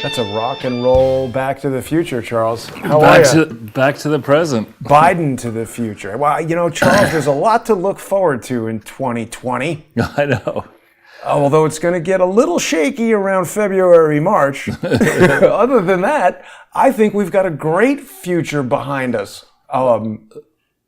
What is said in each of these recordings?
That's a rock and roll Back to the Future, Charles. How are you? Back to the present. Biden to the future. Well, you know, Charles, there's a lot to look forward to in 2020. I know. Although it's going to get a little shaky around February, March. Other than that, I think we've got a great future behind us.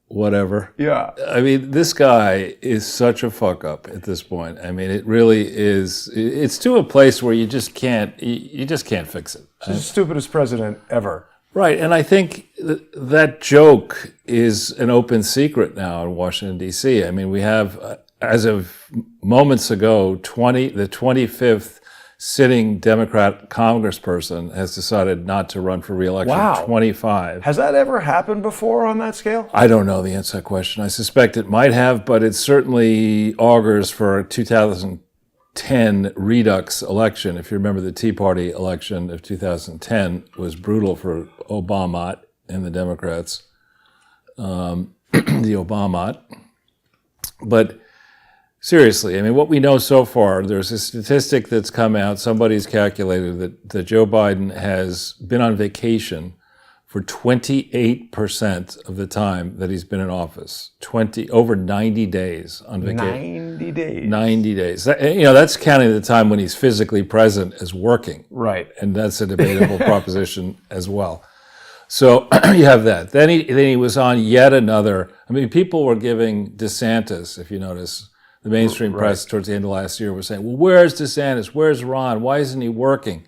Whatever. Yeah. I mean, this guy is such a fuck up at this point. I mean, it really is. It's to a place where you just can't fix it. He's the stupidest president ever. Right, and I think that joke is an open secret now in Washington, D.C. I mean, we have, as of moments ago, the 25th sitting Democrat congressperson has decided not to run for re-election. Wow. 25. Has that ever happened before on that scale? I don't know the answer to that question. I suspect it might have, but it certainly augurs for a 2010 redux election. If you remember, the Tea Party election of 2010 was brutal for Obama and the Democrats, the Obama. But seriously, I mean, what we know so far, there's a statistic that's come out, somebody's calculated that Joe Biden has been on vacation for 28% of the time that he's been in office. Over 90 days on vacation. 90 days. 90 days. That's counting the time when he's physically present as working. Right. And that's a debatable proposition as well. So you have that. Then he was on yet another. I mean, people were giving DeSantis, if you notice, the mainstream press towards the end of last year was saying, well, where's DeSantis? Where's Ron? Why isn't he working?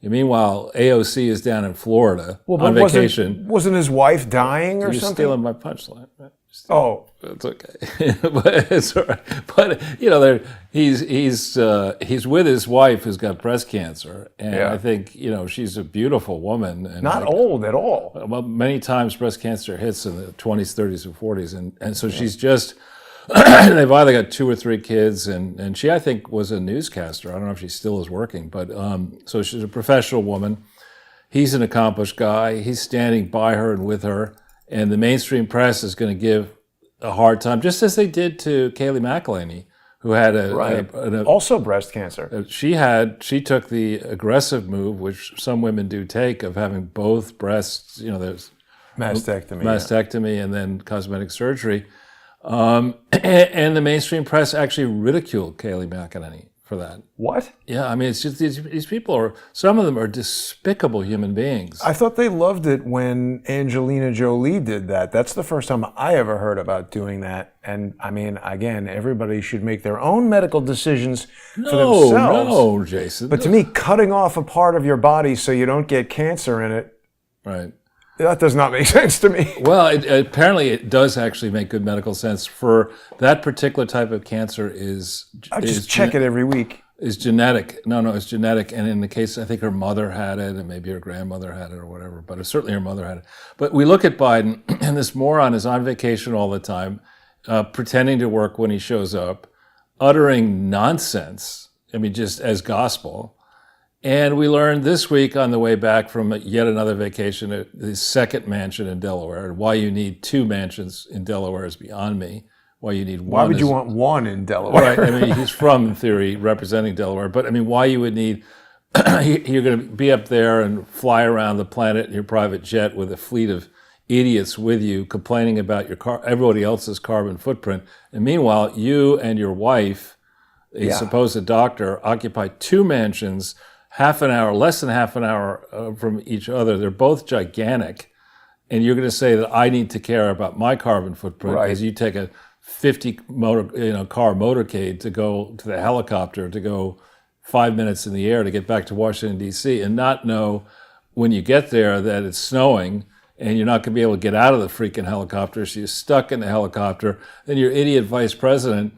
And meanwhile, AOC is down in Florida on vacation. Wasn't his wife dying or You're something? stealing my punchline. Right? Oh. It's okay. But it's all right. But, he's with his wife who's got breast cancer. And I think, she's a beautiful woman. And not old at all. Well, many times breast cancer hits in the 20s, 30s, and 40s. And so she's just... They've either got 2 or 3 kids, and she, I think, was a newscaster. I don't know if she still is working, but so she's a professional woman. He's an accomplished guy. He's standing by her and with her, and the mainstream press is going to give a hard time, just as they did to Kayleigh McEnany, who had also breast cancer. She took the aggressive move, which some women do take, of having both breasts. There's mastectomy, and then cosmetic surgery. And the mainstream press actually ridiculed Kayleigh McEnany for that. What? Yeah, I mean, it's just these people some of them are despicable human beings. I thought they loved it when Angelina Jolie did that. That's the first time I ever heard about doing that. And I mean, again, everybody should make their own medical decisions for themselves. No, Jason. But to me, cutting off a part of your body so you don't get cancer in it. Right. That does not make sense to me. Well, apparently it does actually make good medical sense. For that particular type of cancer I just check it every week. Is genetic. No, it's genetic. And in the case, I think her mother had it, and maybe her grandmother had it or whatever, but certainly her mother had it. But we look at Biden, and this moron is on vacation all the time, pretending to work when he shows up, uttering nonsense, just as gospel. And we learned this week on the way back from yet another vacation at the second mansion in Delaware. And why you need 2 mansions in Delaware is beyond me. Why you need one? Why would you want one in Delaware? Right. He's from, in theory, representing Delaware. But why you would need? You're going to be up there and fly around the planet in your private jet with a fleet of idiots with you, complaining about everybody else's carbon footprint. And meanwhile, you and your wife, a supposed doctor, occupy 2 mansions. Less than half an hour from each other. They're both gigantic. And you're going to say that I need to care about my carbon footprint as you take a 50 car motorcade to go to the helicopter, to go 5 minutes in the air to get back to Washington, D.C., and not know when you get there that it's snowing and you're not going to be able to get out of the freaking helicopter, so you're stuck in the helicopter. Then your idiot vice president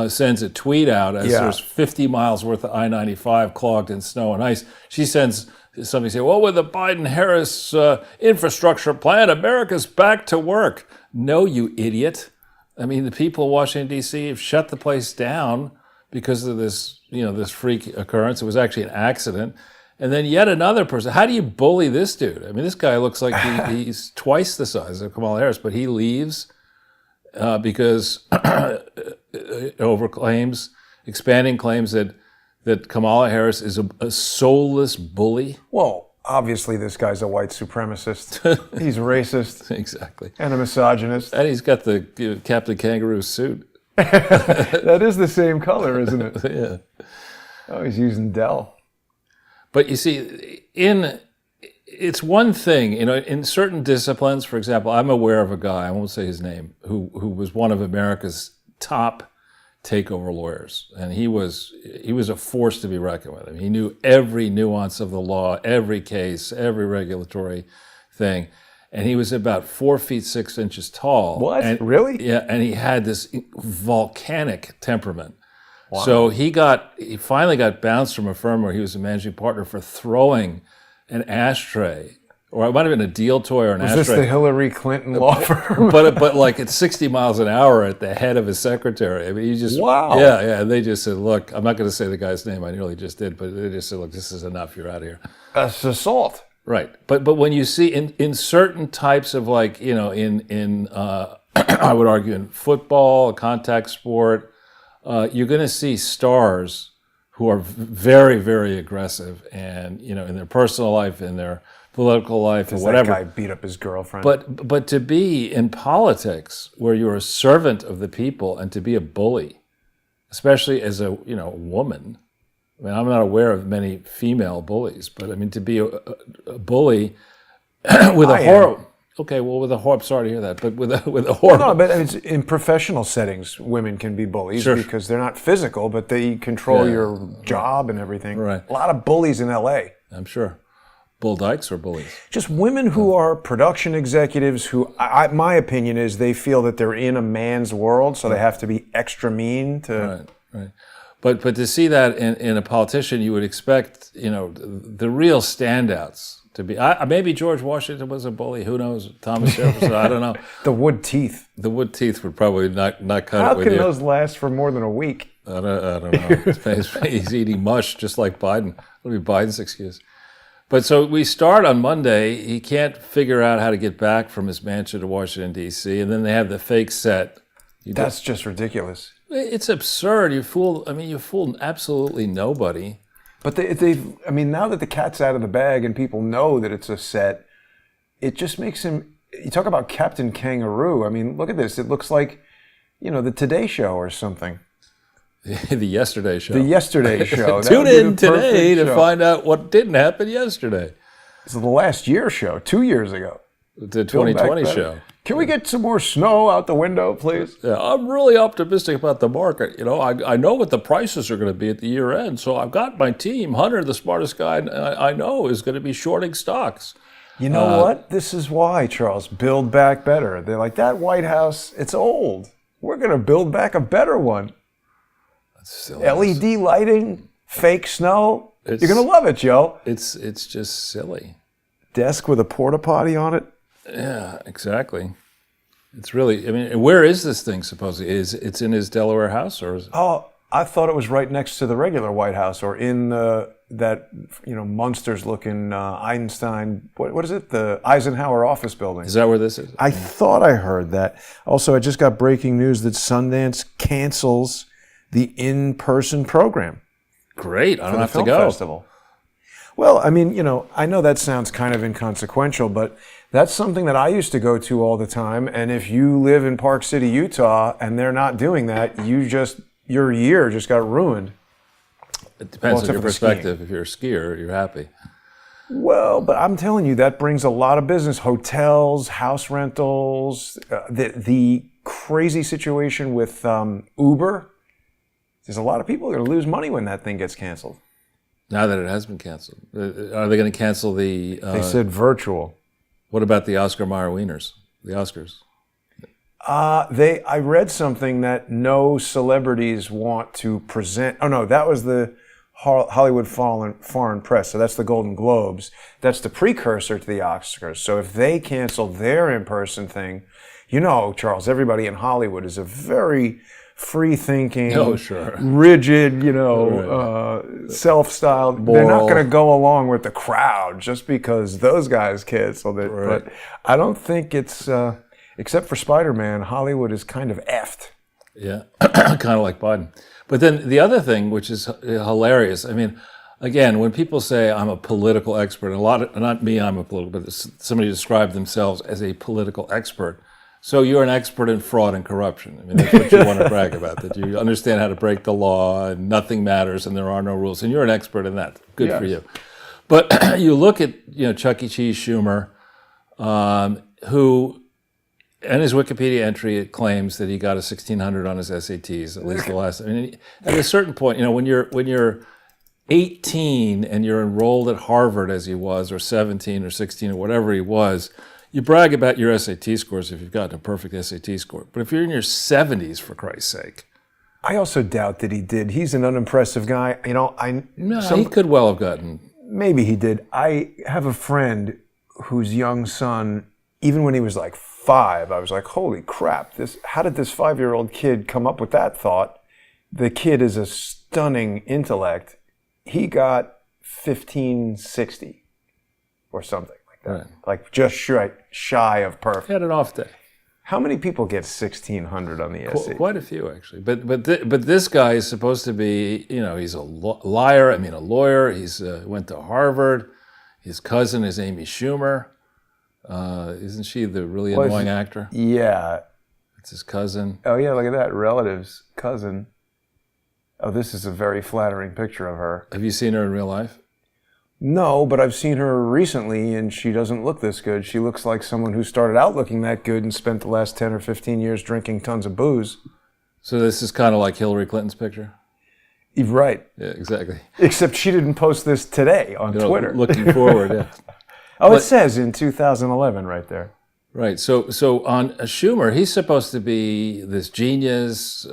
sends a tweet out as there's 50 miles worth of I-95 clogged in snow and ice. She sends somebody say, well, with the Biden-Harris infrastructure plan, America's back to work. No, you idiot. The people of Washington, D.C. have shut the place down because of this, this freak occurrence. It was actually an accident. And then yet another person. How do you bully this dude? This guy looks like he's twice the size of Kamala Harris, but he leaves because expanding claims that that Kamala Harris is a soulless bully? Well, obviously this guy's a white supremacist. He's racist. Exactly. And a misogynist. And he's got the Captain Kangaroo suit. That is the same color, isn't it? Yeah. Oh, he's using Dell. But you see, it's one thing, in certain disciplines, for example, I'm aware of a guy, I won't say his name, who was one of America's top takeover lawyers. And he was a force to be reckoned with. I mean, he knew every nuance of the law, every case, every regulatory thing. And he was about 4 feet 6 inches tall. What? And, really? Yeah, and he had this volcanic temperament. Wow. So he finally got bounced from a firm where he was a managing partner for throwing an ashtray, or it might have been a deal toy or an ashtray. Was this the Hillary Clinton law firm? but like at 60 miles an hour at the head of his secretary. I mean, he just wow. Yeah. And they just said, "Look, I'm not going to say the guy's name. I nearly just did, but they just said, look, this is enough. You're out of here." That's assault. Right. But when you see in certain types of like in I would argue in football, contact sport. You're going to see stars who are very, very aggressive, and in their personal life, in their political life, or whatever. That guy beat up his girlfriend. But to be in politics, where you're a servant of the people, and to be a bully, especially as a woman. I mean, I'm not aware of many female bullies, but I mean to be a bully with a horror. Okay, well, with a horror, sorry to hear that, but with a horror. No, but it's in professional settings, women can be bullies because they're not physical, but they control your job and everything. Right. A lot of bullies in L.A. I'm sure. Bull dykes or bullies? Just women who are production executives who, my opinion is they feel that they're in a man's world, so they have to be extra mean to... Right. But to see that in a politician, you would expect, the real standouts to be. Maybe George Washington was a bully. Who knows? Thomas Jefferson. I don't know. The wood teeth. The wood teeth would probably not cut How it with you. can those last for more than a week? I don't know. He's eating mush just like Biden. That'll be Biden's excuse. But so we start on Monday. He can't figure out how to get back from his mansion to Washington, D.C., and then they have the fake set. That's just ridiculous. It's absurd. You fool absolutely nobody. But now that the cat's out of the bag and people know that it's a set, it just makes him, you talk about Captain Kangaroo. I mean, look at this. It looks like, the Today Show or something. The Yesterday Show. The Yesterday Show. Tune in today to find out what didn't happen yesterday. It's the last year show, 2 years ago. The 2020 show. Can we get some more snow out the window, please? Yeah, I'm really optimistic about the market. I know what the prices are going to be at the year end, so I've got my team. Hunter, the smartest guy I know, is going to be shorting stocks. You know what? This is why, Charles. Build back better. They're like, that White House, it's old. We're going to build back a better one. That's silly. LED lighting, fake snow. You're going to love it, Joe. It's just silly. Desk with a porta potty on it. Yeah, exactly. It's really, where is this thing supposedly? It's in his Delaware house, or is it? Oh, I thought it was right next to the regular White House, or in that monsters-looking Einstein, what is it? The Eisenhower office building. Is that where this is? I thought I heard that. Also, I just got breaking news that Sundance cancels the in-person program. Great, I don't have to go. For the film festival. Well, I know that sounds kind of inconsequential, but that's something that I used to go to all the time. And if you live in Park City, Utah, and they're not doing that, your year just got ruined. It depends on your perspective. If you're a skier, you're happy. Well, but I'm telling you, that brings a lot of business. Hotels, house rentals, the crazy situation with Uber. There's a lot of people going to lose money when that thing gets canceled. Now that it has been canceled. Are they going to cancel the... they said virtual. What about the Oscar Mayer Wieners? The Oscars? I read something that no celebrities want to present. Oh, no, that was the Hollywood Foreign Press. So that's the Golden Globes. That's the precursor to the Oscars. So if they cancel their in-person thing, Charles, everybody in Hollywood is a very... free-thinking, rigid, self-styled. Moral. They're not going to go along with the crowd just because those guys canceled it. Right. But I don't think it's, except for Spider-Man, Hollywood is kind of effed. Yeah, kind of like Biden. But then the other thing, which is hilarious, I mean, again, when people say I'm a political expert, not me, I'm a political, but somebody described themselves as a political expert. So you're an expert in fraud and corruption. I mean, that's what you want to brag about, that you understand how to break the law and nothing matters and there are no rules. And you're an expert in that. Good for you. But you look at, Chuck E. Cheese Schumer, who, in his Wikipedia entry, it claims that he got a 1600 on his SATs, at least the last. I mean, at a certain point, when you're 18 and you're enrolled at Harvard as he was, or 17 or 16 or whatever he was, you brag about your SAT scores if you've gotten a perfect SAT score. But if you're in your 70s, for Christ's sake. I also doubt that he did. He's an unimpressive guy. He could well have gotten. Maybe he did. I have a friend whose young son, even when he was like 5, I was like, holy crap, how did this 5-year-old kid come up with that thought? The kid is a stunning intellect. He got 1560 or something. Right. Like just shy of perfect. He had an off day. How many people get 1600 on the SAT? Quite a few, actually. But this guy is supposed to be, he's a liar. I mean, a lawyer. He's went to Harvard. His cousin is Amy Schumer. Isn't she the really annoying actor? Yeah. It's his cousin. Oh yeah, look at that. Relative's cousin. Oh, this is a very flattering picture of her. Have you seen her in real life? No, but I've seen her recently, and she doesn't look this good. She looks like someone who started out looking that good and spent the last 10 or 15 years drinking tons of booze. So this is kind of like Hillary Clinton's picture? You're right. Yeah, exactly. Except she didn't post this today on Twitter. Looking forward, yeah. It says in 2011 right there. Right. So on Schumer, he's supposed to be this genius,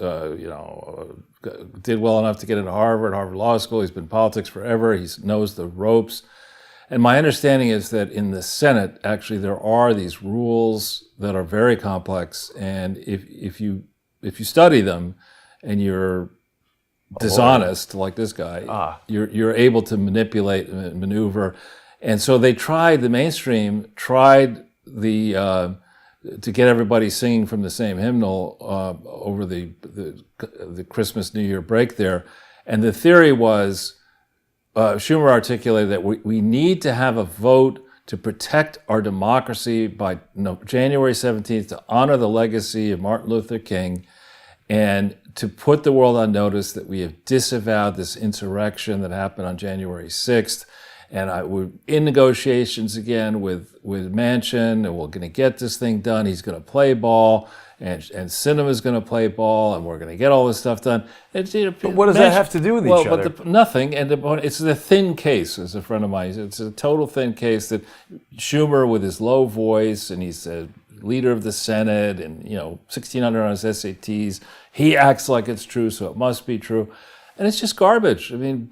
did well enough to get into Harvard Law School. He's been in politics forever. He knows the ropes. And my understanding is that in the Senate, actually, there are these rules that are very complex. And if you study them and you're dishonest, like this guy, you're able to manipulate and maneuver. And so the mainstream tried to get everybody singing from the same hymnal over the Christmas New Year break there, and the theory was Schumer articulated that we need to have a vote to protect our democracy by January 17th to honor the legacy of Martin Luther King, and to put the world on notice that we have disavowed this insurrection that happened on January 6th. And we're in negotiations again with Manchin, and we're going to get this thing done. He's going to play ball, and Sinema's going to play ball, and we're going to get all this stuff done. But what does that have to do with each other? Nothing. And it's the thin case, as a friend of mine. It's a total thin case that Schumer, with his low voice, and he's a leader of the Senate, and 1600 on his SATs, he acts like it's true, so it must be true. And it's just garbage. I mean,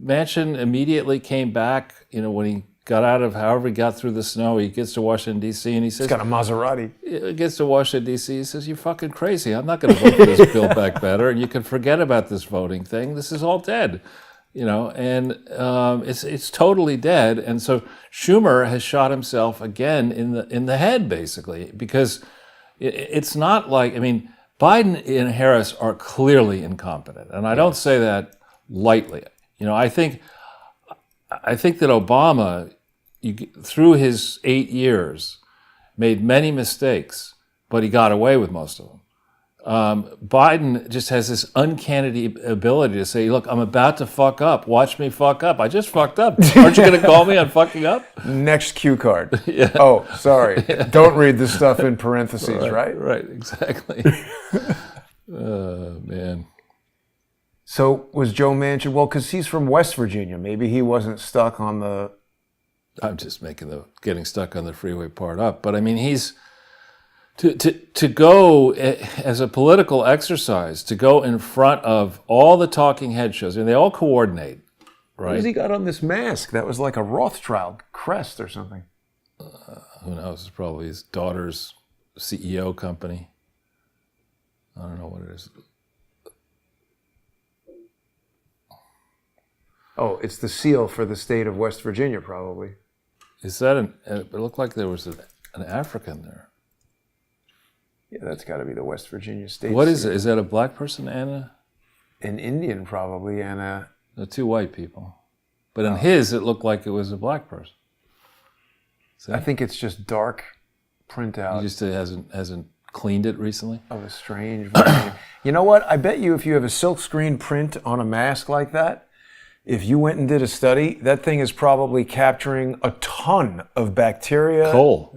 Manchin immediately came back, when he got out of, however he got through the snow, he gets to Washington, D.C., and he says... He's got a Maserati. He gets to Washington, D.C., he says, you're fucking crazy. I'm not going to vote for this Build Back Better, and you can forget about this voting thing. This is all dead, and it's totally dead. And so Schumer has shot himself again in the head, basically, because it's not like, Biden and Harris are clearly incompetent, and I don't say that lightly. I think that Obama, through his 8 years, made many mistakes, but he got away with most of them. Biden just has this uncanny ability to say, look, I'm about to fuck up. Watch me fuck up. I just fucked up. Aren't you going to call me on fucking up? Next cue card. Yeah. Oh, sorry. Yeah. Don't read the stuff in parentheses, right? Right, exactly. Oh, man. So was Joe Manchin, because he's from West Virginia. Maybe he wasn't stuck on the... I'm just making the getting stuck on the freeway part up. But he's... To go as a political exercise, to go in front of all the talking head shows, and they all coordinate, right? What has he got on this mask? That was like a Rothschild crest or something. Who knows? It's probably his daughter's CEO company. I don't know what it is. Oh, it's the seal for the state of West Virginia, probably. Is that it looked like there was an African there. Yeah, that's got to be the West Virginia state. What is it? Is that a black person and an Indian probably, and two white people? But in his, it looked like it was a black person. See? I think it's just dark printout. He just hasn't cleaned it recently. Of a strange variant. You know what? I bet you if you have a silkscreen print on a mask like that, if you went and did a study, that thing is probably capturing a ton of bacteria. Coal,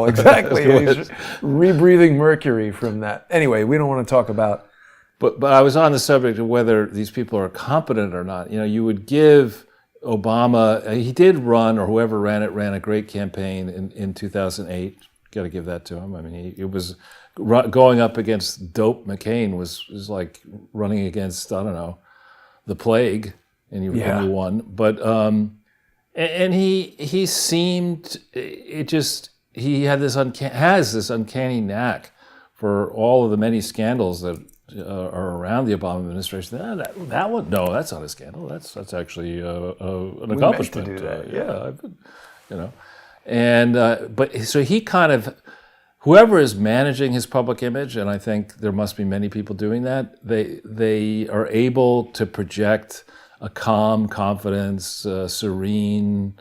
exactly. He's rebreathing mercury from that. Anyway, we don't want to talk about. But I was on the subject of whether these people are competent or not. You know, you would give Obama, he did run, or whoever ran a great campaign in 2008. Got to give that to him. I mean, it was going up against dope McCain was like running against, I don't know, the plague, and he won. But and he seemed, he had has this uncanny knack for all of the many scandals that are around the Obama administration. That one, no, that's not a scandal. That's actually an accomplishment. We meant to do that. You know, and but so he kind of. Whoever is managing his public image, and I think there must be many people doing that, they are able to project a calm confidence, serene,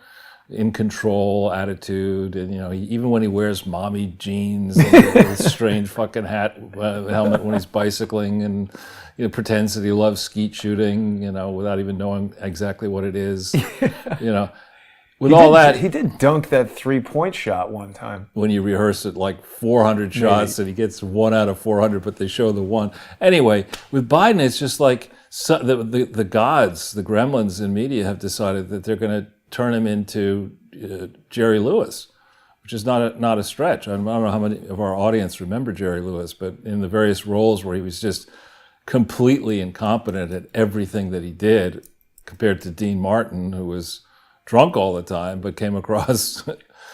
in control attitude, and you know, even when he wears mommy jeans and a strange fucking helmet when he's bicycling, and you know, pretends that he loves skeet shooting, you know, without even knowing exactly what it is, you know. With all that, he did dunk that 3-point shot one time. When you rehearse it like 400 shots, and he gets 1 out of 400, but they show the one. Anyway, with Biden, it's just like the gods, the gremlins in media have decided that they're going to turn him into Jerry Lewis, which is not a stretch. I don't know how many of our audience remember Jerry Lewis, but in the various roles where he was just completely incompetent at everything that he did, compared to Dean Martin, who was drunk all the time, but came across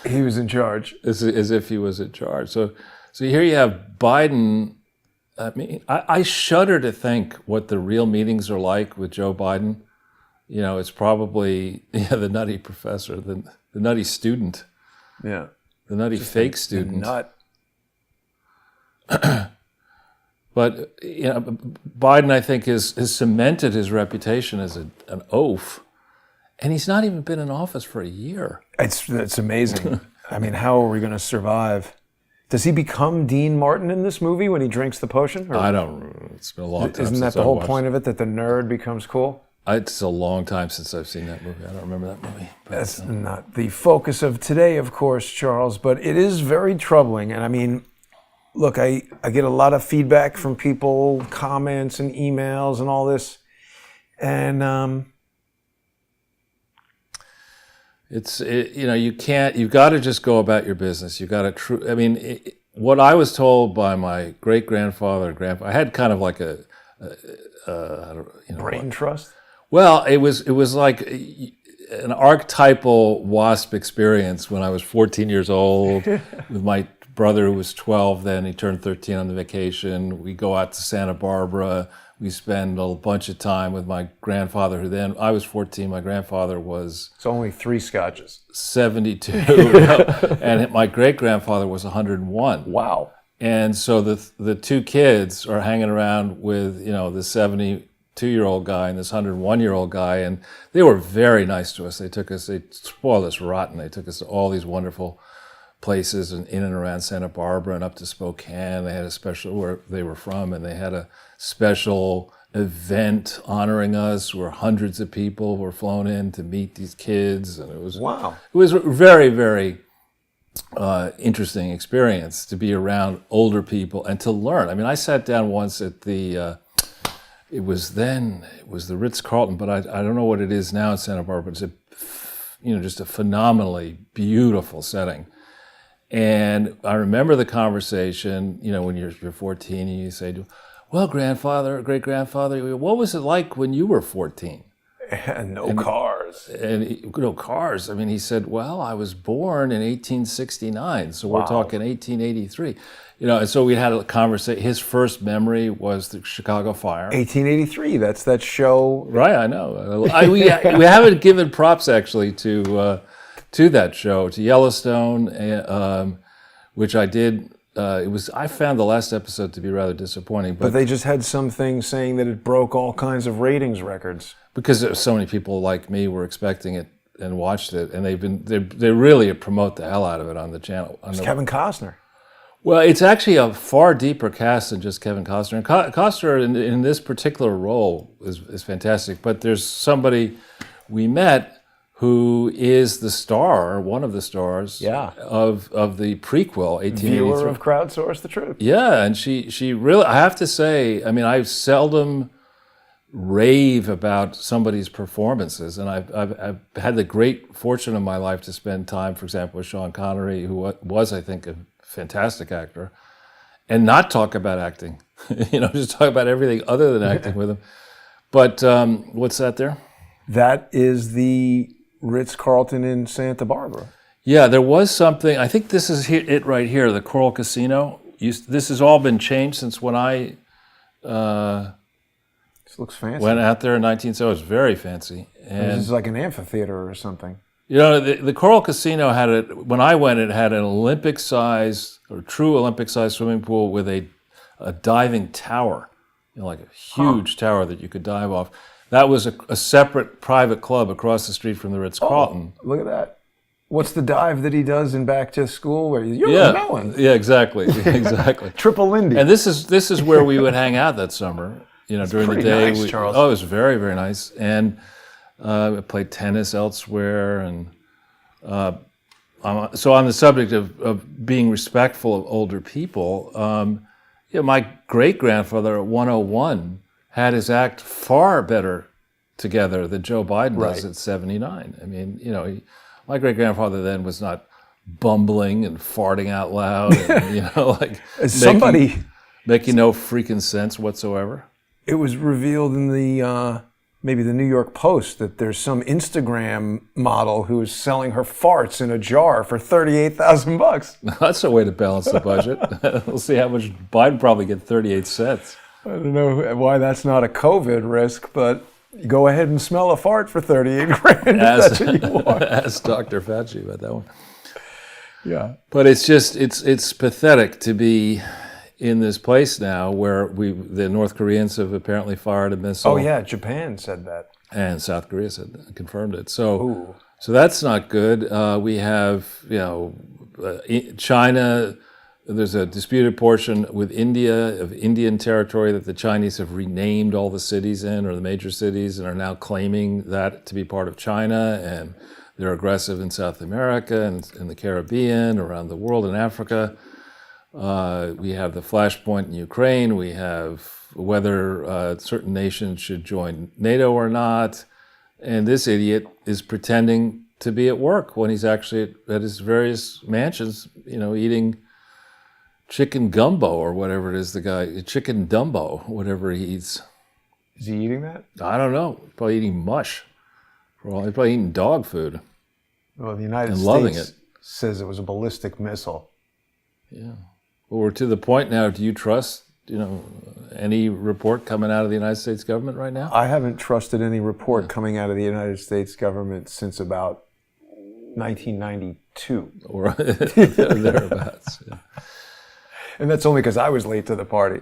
he was in charge as if he was in charge. So here you have Biden. I mean, I shudder to think what the real meetings are like with Joe Biden. You know, it's probably the nutty professor, the nutty student, the nutty just fake student. Nut. But you know, Biden, I think, has cemented his reputation as an oaf. And he's not even been in office for a year. It's amazing. I mean, how are we going to survive? Does he become Dean Martin in this movie when he drinks the potion? Or I don't. It's been a long time. Isn't that the whole point of it, that the nerd becomes cool? It's a long time since I've seen that movie. I don't remember that movie. That's not the focus of today, of course, Charles, but it is very troubling. And I mean, look, I get a lot of feedback from people, comments and emails and all this. And you know, you've got to just go about your business. You've got to, I mean, what I was told by my great-grandfather, I had kind of like a brain trust? Well, it was like an archetypal WASP experience when I was 14 years old with my brother who was 12 then. He turned 13 on the vacation. We go out to Santa Barbara. We spend a bunch of time with my grandfather, who then, I was 14, my grandfather was... It's only 3 scotches. 72. And my great-grandfather was 101. Wow. And so the two kids are hanging around with, you know, the 72-year-old guy and this 101-year-old guy, and they were very nice to us. They spoiled us rotten. They took us to all these wonderful places in and around Santa Barbara and up to Spokane. They had a special, where they were from, and they had a special event honoring us where hundreds of people were flown in to meet these kids. And it was a very, very interesting experience to be around older people and to learn. I mean, I sat down once at the, it was the Ritz-Carlton, but I don't know what it is now in Santa Barbara. It's just a phenomenally beautiful setting. And I remember the conversation, you know, when you're 14 and you say, well, great-grandfather, what was it like when you were 14? No cars. No cars. I mean, he said, well, I was born in 1869, so we're talking 1883. You know, and so we had a conversation. His first memory was the Chicago Fire. 1883, that's that show. Right, I know. We haven't given props, actually, to that show, to Yellowstone, which I did I found the last episode to be rather disappointing. But they just had some things saying that it broke all kinds of ratings records. Because so many people like me were expecting it and watched it, and they really promote the hell out of it on the channel. It's Kevin Costner. Well, it's actually a far deeper cast than just Kevin Costner. And Costner in this particular role is fantastic. But there's somebody we met who is the star, one of the stars of the prequel, 1883. Viewer of Crowdsource the Truth. Yeah, and she really, I have to say, I mean, I seldom rave about somebody's performances, and I've had the great fortune of my life to spend time, for example, with Sean Connery, who was, I think, a fantastic actor, and not talk about acting. Just talk about everything other than acting with him. But what's that there? That is the Ritz-Carlton in Santa Barbara. Yeah, there was something. I think this is it right here, the Coral Casino. This has all been changed since when I this looks fancy. Went out there in 1970. It was very fancy. And this is like an amphitheater or something. The Coral Casino when I went, it had an Olympic-sized, or true Olympic-sized swimming pool with a diving tower, like a huge tower that you could dive off. That was a separate private club across the street from the Ritz-Carlton. Oh, look at that. What's the dive that he does in Back to School where you're going? Yeah, exactly. Triple Lindy. And this is where we would hang out that summer. During the day. Nice, Charles. Oh, it was very, very nice. And I played tennis elsewhere. And so on the subject of being respectful of older people, my great-grandfather at 101 had his act far better together than Joe Biden does at 79. I mean, my great-grandfather then was not bumbling and farting out loud and, making no freaking sense whatsoever. It was revealed in the maybe the New York Post that there's some Instagram model who is selling her farts in a jar for $38,000. That's a way to balance the budget. We'll see how much Biden probably get 38 cents. I don't know why that's not a COVID risk, but go ahead and smell a fart for 38 grand if that's what you want. Ask Dr. Fauci about that one. Yeah. But it's just, it's pathetic to be in this place now where the North Koreans have apparently fired a missile. Oh yeah, Japan said that. And South Korea confirmed it. So that's not good. We have, China. There's a disputed portion with India of Indian territory that the Chinese have renamed all the cities in, or the major cities, and are now claiming that to be part of China. And they're aggressive in South America and in the Caribbean, around the world, in Africa. We have the flashpoint in Ukraine. We have whether certain nations should join NATO or not. And this idiot is pretending to be at work when he's actually at his various mansions, eating chicken gumbo or whatever it is, chicken Dumbo, whatever he eats. Is he eating that? I don't know. He's probably eating mush. He's probably eating dog food. Well, the United States says it was a ballistic missile. Yeah. Well, we're to the point now, do you trust, any report coming out of the United States government right now? I haven't trusted any report coming out of the United States government since about 1992. Or thereabouts. Yeah. And that's only because I was late to the party.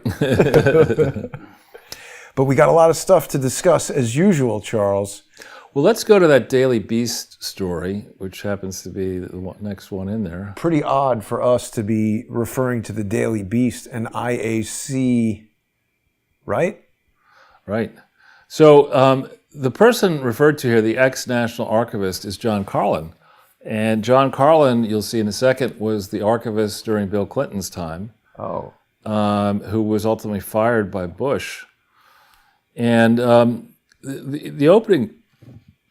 But we got a lot of stuff to discuss as usual, Charles. Well, let's go to that Daily Beast story, which happens to be the next one in there. Pretty odd for us to be referring to the Daily Beast and IAC, right? Right. So the person referred to here, the ex-National Archivist, is John Carlin. And John Carlin, you'll see in a second, was the archivist during Bill Clinton's time. Oh. Who was ultimately fired by Bush. And the opening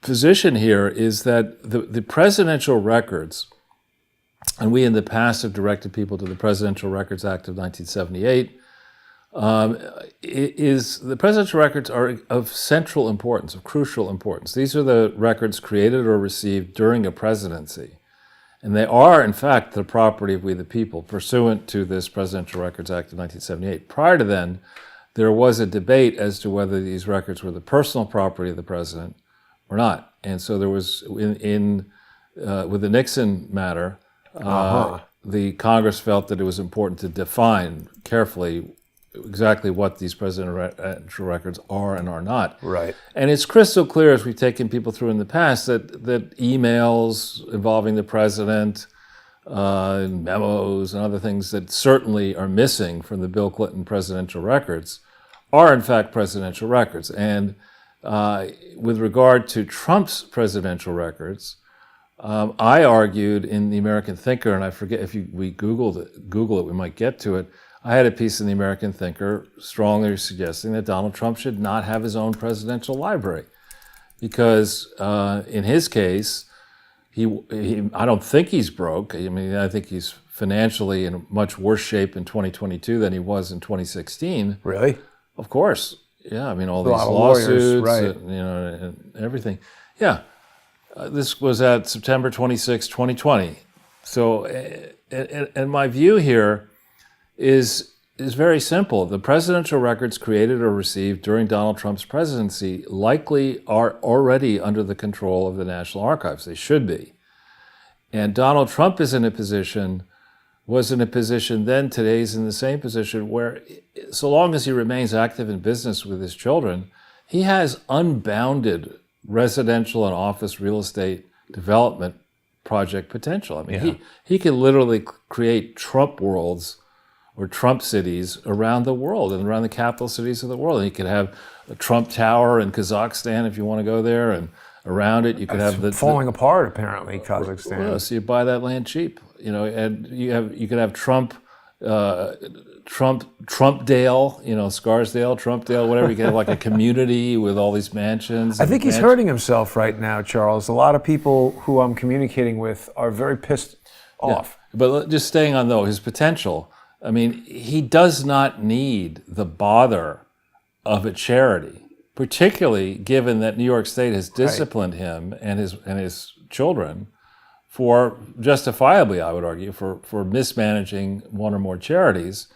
position here is that the presidential records, and we in the past have directed people to the Presidential Records Act of 1978, the presidential records are of central importance, of crucial importance. These are the records created or received during a presidency. And they are, in fact, the property of we the people, pursuant to this Presidential Records Act of 1978. Prior to then, there was a debate as to whether these records were the personal property of the president or not. And so there was, with the Nixon matter, the Congress felt that it was important to define carefully exactly what these presidential records are and are not. Right. And it's crystal clear, as we've taken people through in the past, that emails involving the president, memos and other things that certainly are missing from the Bill Clinton presidential records are in fact presidential records. And with regard to Trump's presidential records, I argued in the American Thinker, and I forget if we Google it, we might get to it. I had a piece in the American Thinker strongly suggesting that Donald Trump should not have his own presidential library, because in his case, I don't think he's broke. I mean, I think he's financially in much worse shape in 2022 than he was in 2016. Really? Of course. Yeah. I mean, all these lawyers, lawsuits, right. And everything. Yeah. This was at September 26, 2020. So, and my view here is very simple. The presidential records created or received during Donald Trump's presidency likely are already under the control of the National Archives. They should be. And Donald Trump was in a position then, today's in the same position, where so long as he remains active in business with his children, he has unbounded residential and office real estate development project potential. I mean, he can literally create Trump worlds or Trump cities around the world and around the capital cities of the world. And you could have a Trump Tower in Kazakhstan if you want to go there, and around it you could have falling apart apparently, Kazakhstan. Well, so you buy that land cheap, and you could have Trumpdale, Scarsdale, Trumpdale, whatever. You could have like a community with all these mansions. I think he's hurting himself right now, Charles. A lot of people who I'm communicating with are very pissed off. Yeah. But just staying on his potential. I mean, he does not need the bother of a charity, particularly given that New York State has disciplined him and his children for, justifiably, I would argue, for mismanaging one or more charities.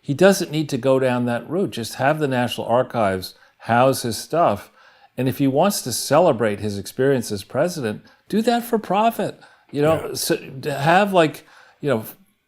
He doesn't need to go down that route. Just have the National Archives house his stuff. And if he wants to celebrate his experience as president, do that for profit. So have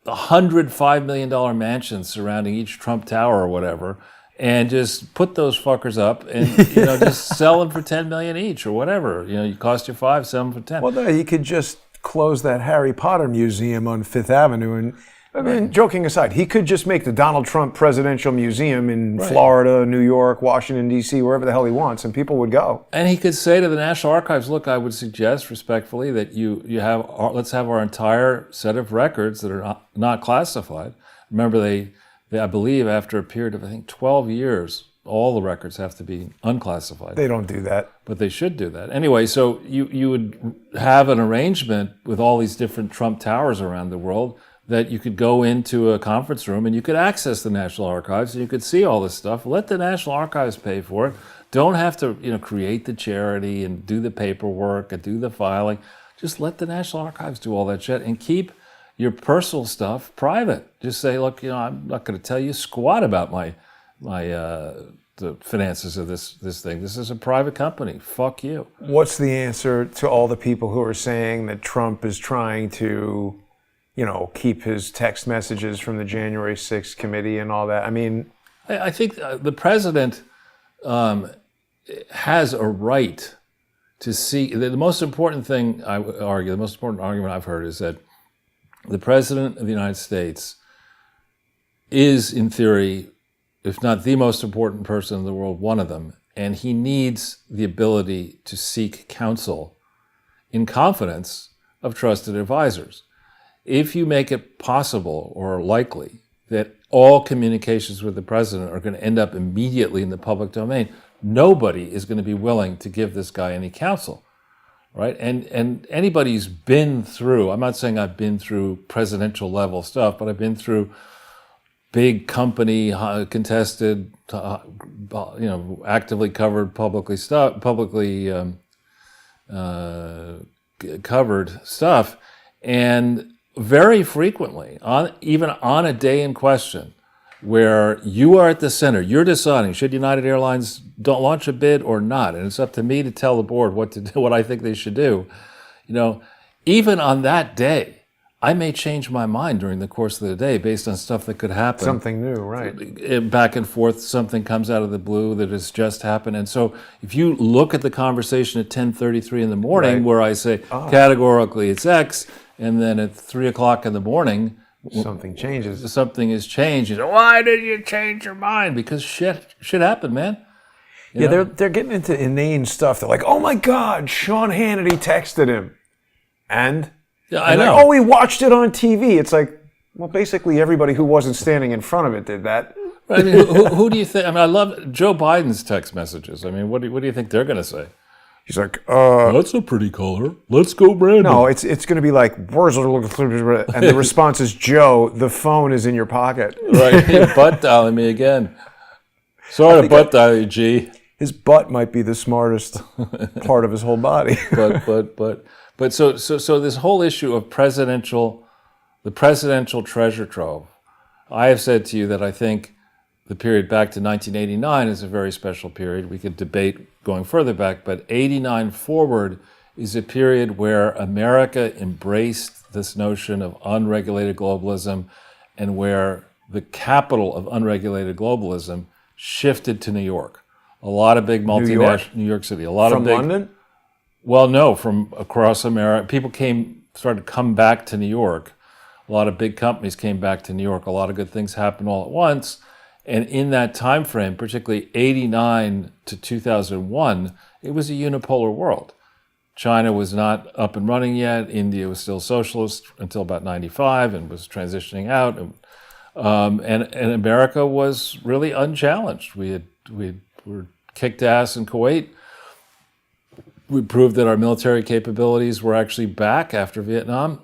100 $5 million mansions surrounding each Trump Tower or whatever, and just put those fuckers up and just sell them for $10 million each or whatever. You cost you $5, sell them for $10. Well, no, you could just close that Harry Potter museum on Fifth Avenue, and I mean, joking aside, he could just make the Donald Trump Presidential Museum in Florida, New York, Washington, D.C., wherever the hell he wants, and people would go. And he could say to the National Archives, look, I would suggest respectfully that let's have our entire set of records that are not classified. Remember, they I believe after a period of, 12 years, all the records have to be unclassified. They don't do that. But they should do that. Anyway, so you would have an arrangement with all these different Trump towers around the world that you could go into a conference room and you could access the National Archives and you could see all this stuff. Let the National Archives pay for it. Don't have to, create the charity and do the paperwork and do the filing. Just let the National Archives do all that shit and keep your personal stuff private. Just say, look, I'm not going to tell you squat about the finances of this thing. This is a private company. Fuck you. What's the answer to all the people who are saying that Trump is trying to, keep his text messages from the January 6th committee and all that? I mean, I think the president has a right to see. The most important thing, I would argue, the most important argument I've heard is that the president of the United States is, in theory, if not the most important person in the world, one of them, and he needs the ability to seek counsel in confidence of trusted advisors. If you make it possible or likely that all communications with the president are going to end up immediately in the public domain, nobody is going to be willing to give this guy any counsel, right? And anybody who's been through, I'm not saying I've been through presidential level stuff, but I've been through big company contested, actively covered covered stuff, and very frequently, even on a day in question, where you are at the center, you're deciding should United Airlines don't launch a bid or not, and it's up to me to tell the board what to do, what I think they should do. Even on that day, I may change my mind during the course of the day based on stuff that could happen. Something new, right? Back and forth, something comes out of the blue that has just happened. And so if you look at the conversation at 10:33 in the morning, Right. where I say categorically it's X, and then at 3 o'clock in the morning, Something changes. something has changed. You say, why did you change your mind? Because shit happened, man. You know? They're getting into inane stuff. They're like, oh my God, Sean Hannity texted him. And? Yeah, I And know. like, oh, we watched it on TV. It's like, well, basically everybody who wasn't standing in front of it did that. I mean, who do you think? I mean, I love Joe Biden's text messages. I mean, what do you think they're going to say? He's like, That's a pretty color. Let's go, Brandon. no, it's going to be like, words are looking through, and the response is, Joe, the phone is in your pocket. Right, you're butt dialing me again. Sorry to butt dial you, G. His butt might be the smartest part of his whole body. But so this whole issue of the presidential treasure trove. I have said to you that I think the period back to 1989 is a very special period. We could debate going further back, but 89 forward is a period where America embraced this notion of unregulated globalism, and where the capital of unregulated globalism shifted to New York. A lot of big multinational New York City. A lot From of big London? Well, no, from across America. People started to come back to New York. A lot of big companies came back to New York. A lot of good things happened all at once. And in that time frame, particularly 89 to 2001, it was a unipolar world. China was not up and running yet. India was still socialist until about 95 and was transitioning out. And America was really unchallenged. We were kicked ass in Kuwait. We proved that our military capabilities were actually back after Vietnam.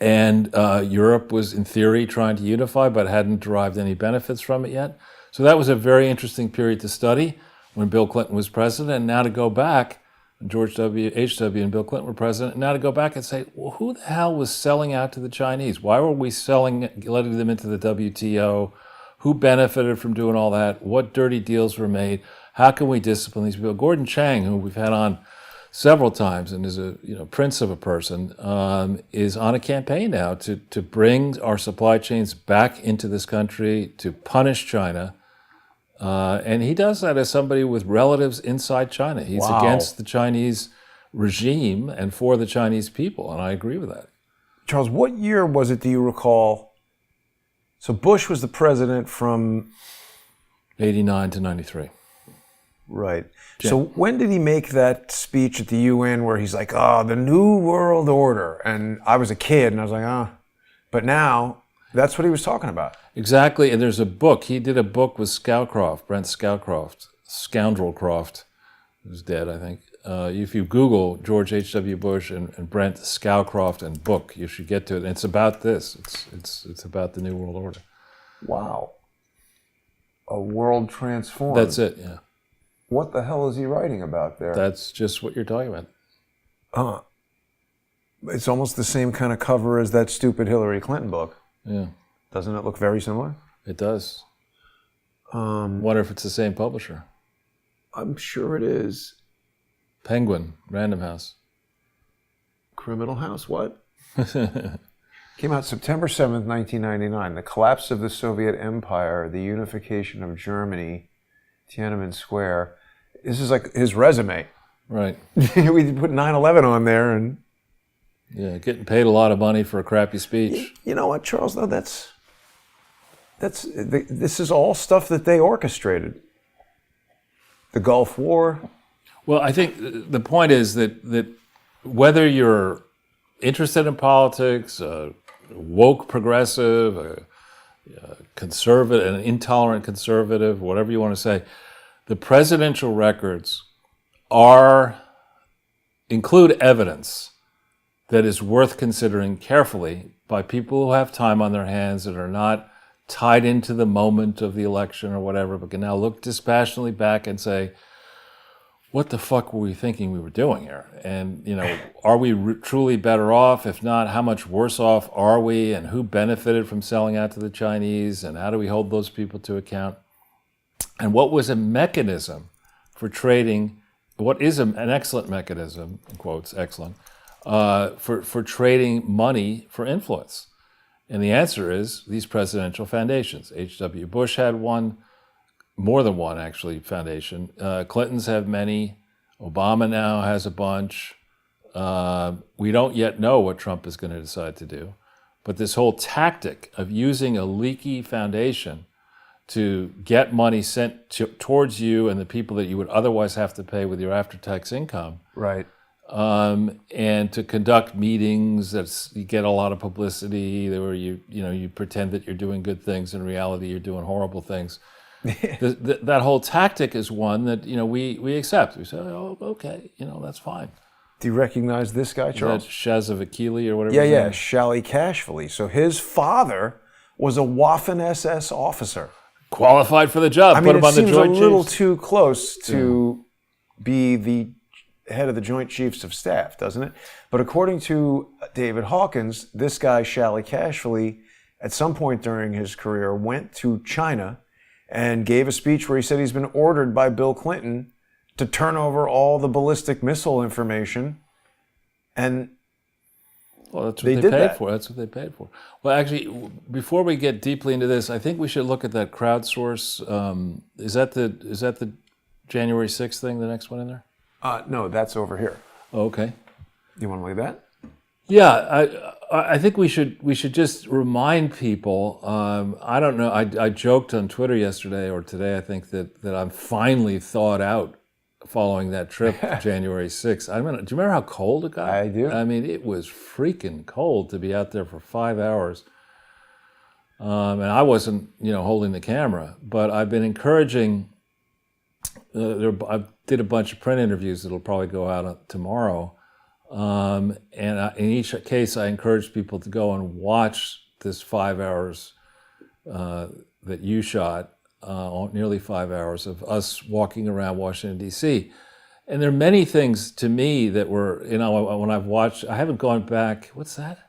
And Europe was, in theory, trying to unify, but hadn't derived any benefits from it yet. So that was a very interesting period to study when Bill Clinton was president. And now to go back, George H.W. and Bill Clinton were president, and now to go back and say, well, who the hell was selling out to the Chinese? Why were we letting them into the WTO? Who benefited from doing all that? What dirty deals were made? How can we discipline these people? Gordon Chang, who we've had on several times and is a prince of a person, is on a campaign now to bring our supply chains back into this country, to punish China. And he does that as somebody with relatives inside China. He's against the Chinese regime and for the Chinese people, and I agree with that. Charles, what year was it, do you recall? So Bush was the president from 89 to 93. Right. So when did he make that speech at the UN where he's like, the new world order? And I was a kid and I was like, But now, that's what he was talking about. Exactly, and there's a book. He did a book with Brent Scoundrelcroft, who's dead, I think. If you Google George H.W. Bush and Brent Scowcroft and book, you should get to it. And it's about this. It's about the New World Order. Wow. A world transformed. That's it, yeah. What the hell is he writing about there? That's just what you're talking about. It's almost the same kind of cover as that stupid Hillary Clinton book. Yeah. Doesn't it look very similar? It does. Wonder if it's the same publisher. I'm sure it is. Penguin, Random House. Criminal House, what? Came out September 7th, 1999. The Collapse of the Soviet Empire, the Unification of Germany, Tiananmen Square. This is like his resume. Right. We put 9/11 on there and... Yeah, getting paid a lot of money for a crappy speech. You know what, Charles? No, this is all stuff that they orchestrated. The Gulf War. Well, I think the point is that whether you're interested in politics, woke progressive, a conservative, an intolerant conservative, whatever you want to say, the presidential records include evidence that is worth considering carefully by people who have time on their hands and are not tied into the moment of the election or whatever, but can now look dispassionately back and say, what the fuck were we thinking we were doing here? And, are we truly better off? If not, how much worse off are we? And who benefited from selling out to the Chinese? And how do we hold those people to account? And what was a mechanism for trading, what is an excellent mechanism, in quotes, excellent, for trading money for influence? And the answer is these presidential foundations. H.W. Bush had one, more than one actually, foundation. Clinton's have many. Obama now has a bunch. We don't yet know what Trump is going to decide to do. But this whole tactic of using a leaky foundation to get money sent towards you and the people that you would otherwise have to pay with your after-tax income, Right. and to conduct meetings that you get a lot of publicity, where you pretend that you're doing good things, in reality you're doing horrible things. That whole tactic is one that we accept. We say, oh, okay, that's fine. Do you recognize this guy, Charles? Shazavakili or whatever. Yeah, Shally Cashfully. So his father was a Waffen SS officer. Qualified for the job. I mean, Put him it on the seems Joint a little Chiefs. too close to be the head of the Joint Chiefs of Staff, doesn't it? But according to David Hawkins, this guy, Shally Cashfully, at some point during his career, went to China and gave a speech where he said he's been ordered by Bill Clinton to turn over all the ballistic missile information. And well, that's what they paid for. That's what they paid for. Well, actually, before we get deeply into this, I think we should look at that crowdsource. Is that the January 6th thing, the next one in there? no, that's over here. Oh, okay. You want to leave that? Yeah, I think we should just remind people. I don't know. I joked on Twitter yesterday or today, I think, that I'm finally thawed out following that trip January 6th. I mean, do you remember how cold it got? I do. I mean, it was freaking cold to be out there for 5 hours. And I wasn't, holding the camera, but I've been encouraging. I did a bunch of print interviews that'll probably go out tomorrow. And in each case, I encourage people to go and watch this 5 hours that you shot, nearly 5 hours of us walking around Washington, D.C. And there are many things to me that were, when I've watched, I haven't gone back. What's that?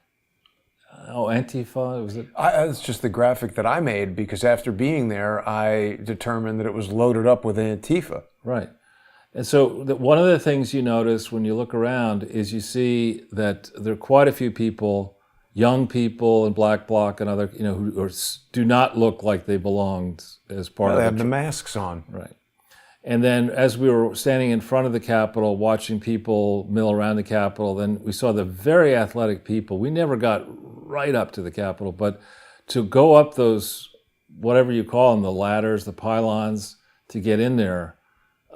Oh, Antifa, was it? It's just the graphic that I made because after being there, I determined that it was loaded up with Antifa. Right. And so one of the things you notice when you look around is you see that there are quite a few people, young people in Black Bloc and other, who do not look like they belonged as part of They have the masks on. Right. And then as we were standing in front of the Capitol, watching people mill around the Capitol, then we saw the very athletic people. We never got right up to the Capitol, but to go up those, whatever you call them, the ladders, the pylons, to get in there,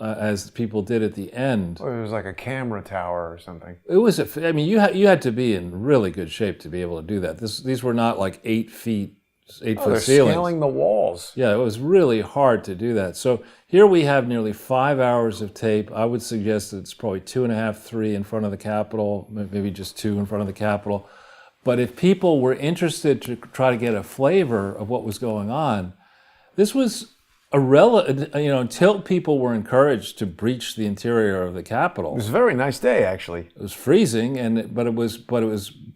as people did at the end. Well, it was like a camera tower or something. It was, you had to be in really good shape to be able to do that. These were not like 8 foot ceilings. Scaling the walls. Yeah, it was really hard to do that. So here we have nearly 5 hours of tape. I would suggest that it's probably 2.5, 3 in front of the Capitol, maybe just 2 in front of the Capitol. But if people were interested to try to get a flavor of what was going on, this was until people were encouraged to breach the interior of the Capitol. It was a very nice day, actually. It was freezing, but it was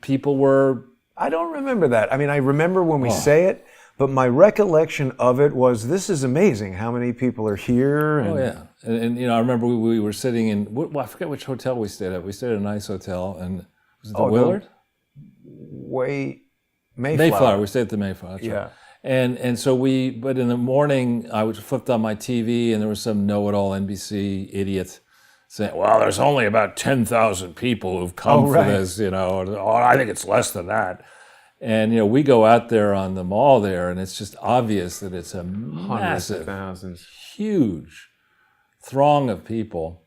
people were. I don't remember that. I mean, I remember when we say it, but my recollection of it was, this is amazing how many people are here. And, oh yeah, and I remember we were sitting in. I forget which hotel we stayed at. We stayed at a nice hotel, and was it the Willard? Mayflower. We stayed at the Mayflower. That's right. And so but in the morning, I flipped on my TV, and there was some know-it-all NBC idiot saying, well, there's only about 10,000 people who've come for this, I think it's less than that. And, we go out there on the mall there, and it's just obvious that it's a massive, huge throng of people.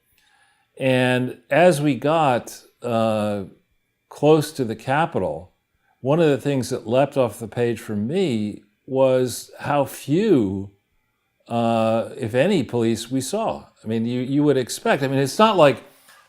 And as we got close to the Capitol, one of the things that leapt off the page for me was how few, if any, police we saw. I mean, you would expect. I mean, it's not like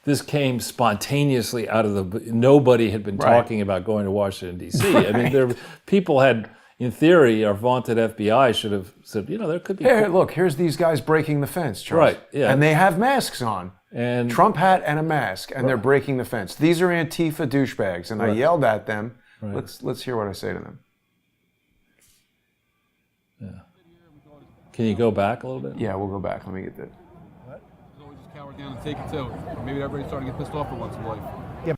this came spontaneously out of the. Nobody had been talking about going to Washington, D.C. I mean, people had, in theory, our vaunted FBI should have said, there could be. Hey, look, here's these guys breaking the fence, Charles. Right. Yeah. And they have masks on. And Trump hat and a mask, and they're breaking the fence. These are Antifa douchebags, and I yelled at them. Right. Let's hear what I say to them. Yeah. Can you go back a little bit? Yeah, we'll go back. Let me get that. Always just cower down and take it too. Maybe everybody's starting to get pissed off for once in life. Yeah.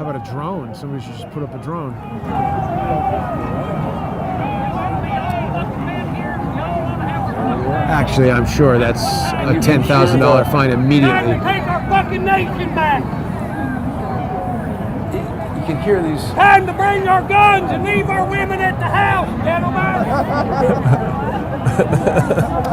How about a drone? Somebody should just put up a drone. Actually, I'm sure that's a $10,000 fine immediately. Take our fucking nation back. You can hear these. Time to bring our guns and leave our women at the house, gentlemen.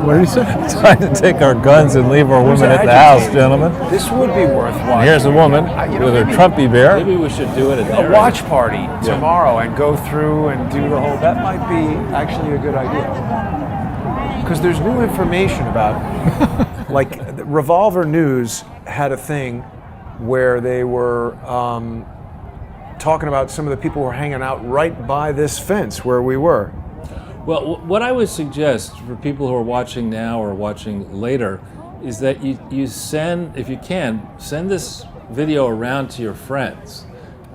What did he say? Trying to take our guns and leave our women at the house, gentlemen. This would be worth watching. Here's a woman with her Trumpy bear. Maybe we should do it at a watch party tomorrow and go through and do the whole. That might be actually a good idea. Because there's new information about, like, Revolver News had a thing where they were talking about some of the people who were hanging out right by this fence where we were. Well, what I would suggest for people who are watching now or watching later is that you send, if you can, send this video around to your friends.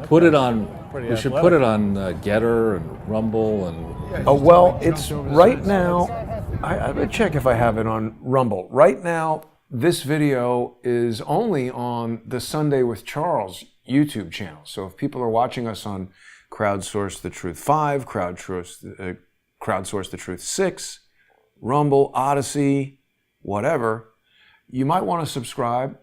Put it on. We should put it on Getter and Rumble and. Oh well, it's right now. I would check if I have it on Rumble. Right now, this video is only on the Sunday with Charles YouTube channel. So if people are watching us on Crowdsource The Truth 5, Crowdsource The Truth 6, Rumble, Odyssey, whatever, you might want to subscribe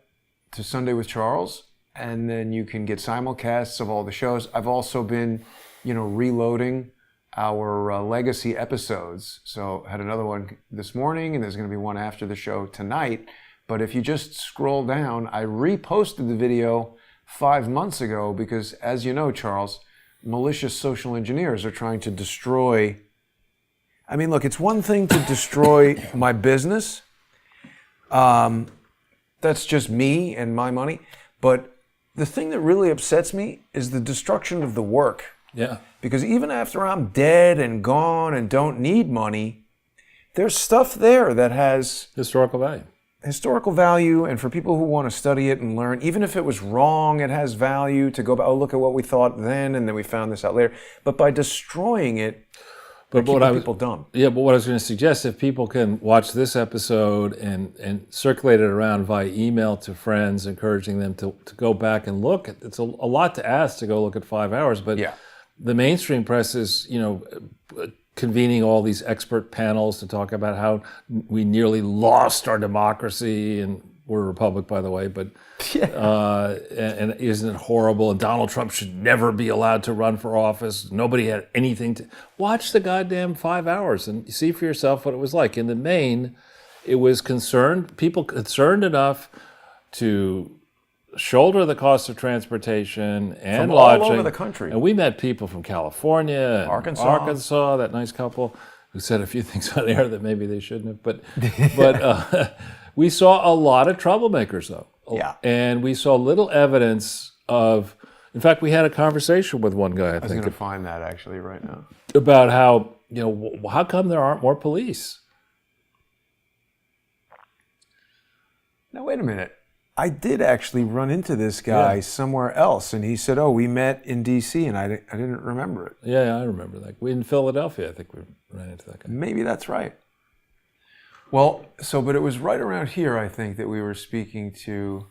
to Sunday with Charles, and then you can get simulcasts of all the shows. I've also been, reloading our legacy episodes. So I had another one this morning, and there's going to be one after the show tonight. But if you just scroll down, I reposted the video 5 months ago because, as you know, Charles, malicious social engineers are trying to destroy. I mean, look, it's one thing to destroy my business. That's just me and my money. But the thing that really upsets me is the destruction of the work. Yeah. Because even after I'm dead and gone and don't need money, there's stuff there that has historical value, and for people who want to study it and learn, even if it was wrong, it has value to go back, look at what we thought then, and then we found this out later. But by destroying it, people dumb. Yeah, but what I was going to suggest, if people can watch this episode and circulate it around via email to friends, encouraging them to go back and look, it's a lot to ask to go look at 5 hours, but the mainstream press is, convening all these expert panels to talk about how we nearly lost our democracy, and we're a republic, by the way, but and isn't it horrible? And Donald Trump should never be allowed to run for office. Nobody had anything to watch the goddamn 5 hours and see for yourself what it was like. In the main, it was people concerned enough to shoulder the cost of transportation and from lodging all over the country. And we met people from California, and Arkansas, that nice couple who said a few things on air that maybe they shouldn't have. But we saw a lot of troublemakers, though. Yeah. And we saw little evidence of. In fact, we had a conversation with one guy. I was going to find that actually right now about how how come there aren't more police? Now wait a minute. I did actually run into this guy somewhere else, and he said, "Oh, we met in D.C." and I didn't remember it. Yeah, I remember that. In Philadelphia, I think we ran into that guy. Maybe that's right. Well, but it was right around here, I think, that we were speaking to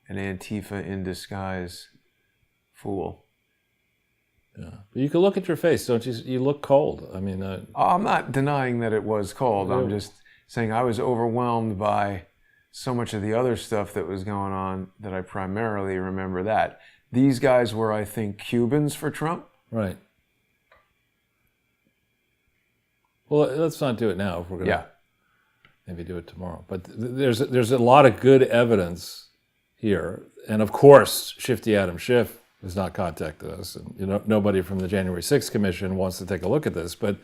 an Antifa in disguise fool. Yeah, but you can look at your face, don't you? You look cold. I mean, I'm not denying that it was cold. I'm just saying I was overwhelmed by so much of the other stuff that was going on that I primarily remember that. These guys were, I think, Cubans for Trump. Right. Well, let's not do it now if we're going to maybe do it tomorrow. But there's a lot of good evidence here. And of course, Shifty Adam Schiff has not contacted us. And nobody from the January 6th Commission wants to take a look at this. But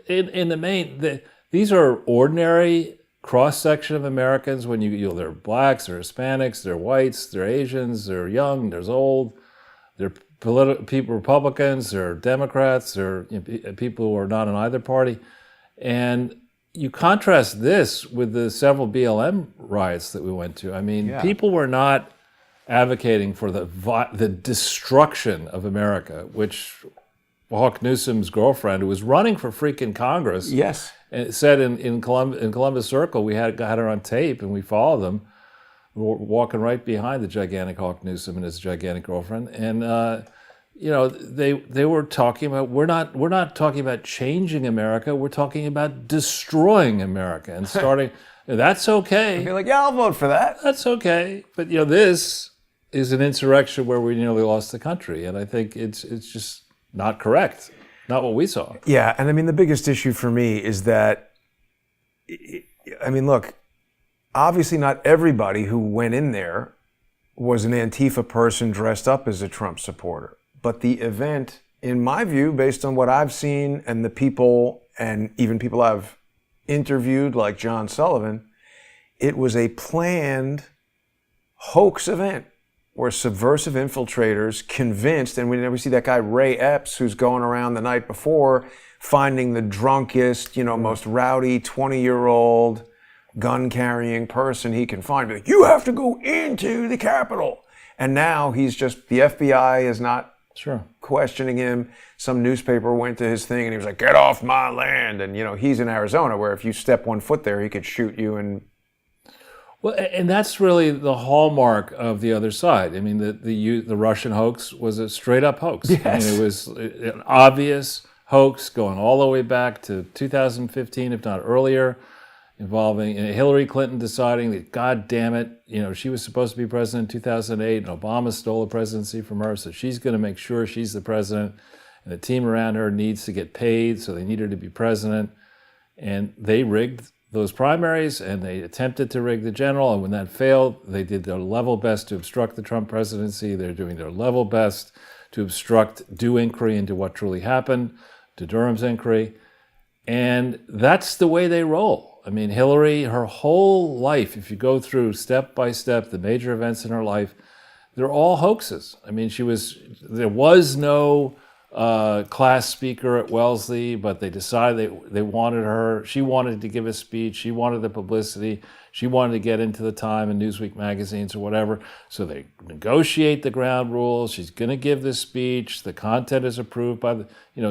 in the main, these are ordinary cross-section of Americans. When they're blacks, they're Hispanics, they're whites, they're Asians, they're young, there's old, they're people, Republicans, they're Democrats, they're people who are not in either party. And you contrast this with the several BLM riots that we went to. I mean, people were not advocating for the destruction of America, which Hawk Newsom's girlfriend, who was running for freaking Congress, and it said in Columbus Circle, we had her on tape and we followed them, walking right behind the gigantic Hawk Newsom and his gigantic girlfriend. And, they were talking about, we're not talking about changing America, we're talking about destroying America and starting, that's okay. I'd be like, yeah, I'll vote for that. That's okay. But, this is an insurrection where we nearly lost the country. And I think it's just not correct. Not what we saw. Yeah, and I mean, the biggest issue for me is that, look, obviously not everybody who went in there was an Antifa person dressed up as a Trump supporter. But the event, in my view, based on what I've seen and the people, and even people I've interviewed like John Sullivan, it was a planned hoax event where subversive infiltrators convinced, and we see that guy Ray Epps who's going around the night before finding the drunkest, most rowdy 20-year-old gun-carrying person he can find. Be like, you have to go into the Capitol. And now the FBI is not questioning him. Some newspaper went to his thing and he was like, get off my land. And, he's in Arizona where if you step one foot there, he could shoot you. Well, and that's really the hallmark of the other side. I mean, the Russian hoax was a straight-up hoax. Yes. It was an obvious hoax going all the way back to 2015, if not earlier, involving Hillary Clinton deciding that, God damn it, she was supposed to be president in 2008, and Obama stole the presidency from her, so she's going to make sure she's the president, and the team around her needs to get paid, so they need her to be president. And they rigged those primaries, and they attempted to rig the general, and when that failed, they did their level best to obstruct the Trump presidency. They're doing their level best to obstruct due inquiry into what truly happened, to Durham's inquiry, and that's the way they roll. I mean, Hillary, her whole life, if you go through step by step the major events in her life, they're all hoaxes. I mean, there was no class speaker at Wellesley, but they decided they wanted her. She wanted to give a speech. She wanted the publicity. She wanted to get into the Time and Newsweek magazines or whatever. So they negotiate the ground rules. She's going to give this speech. The content is approved by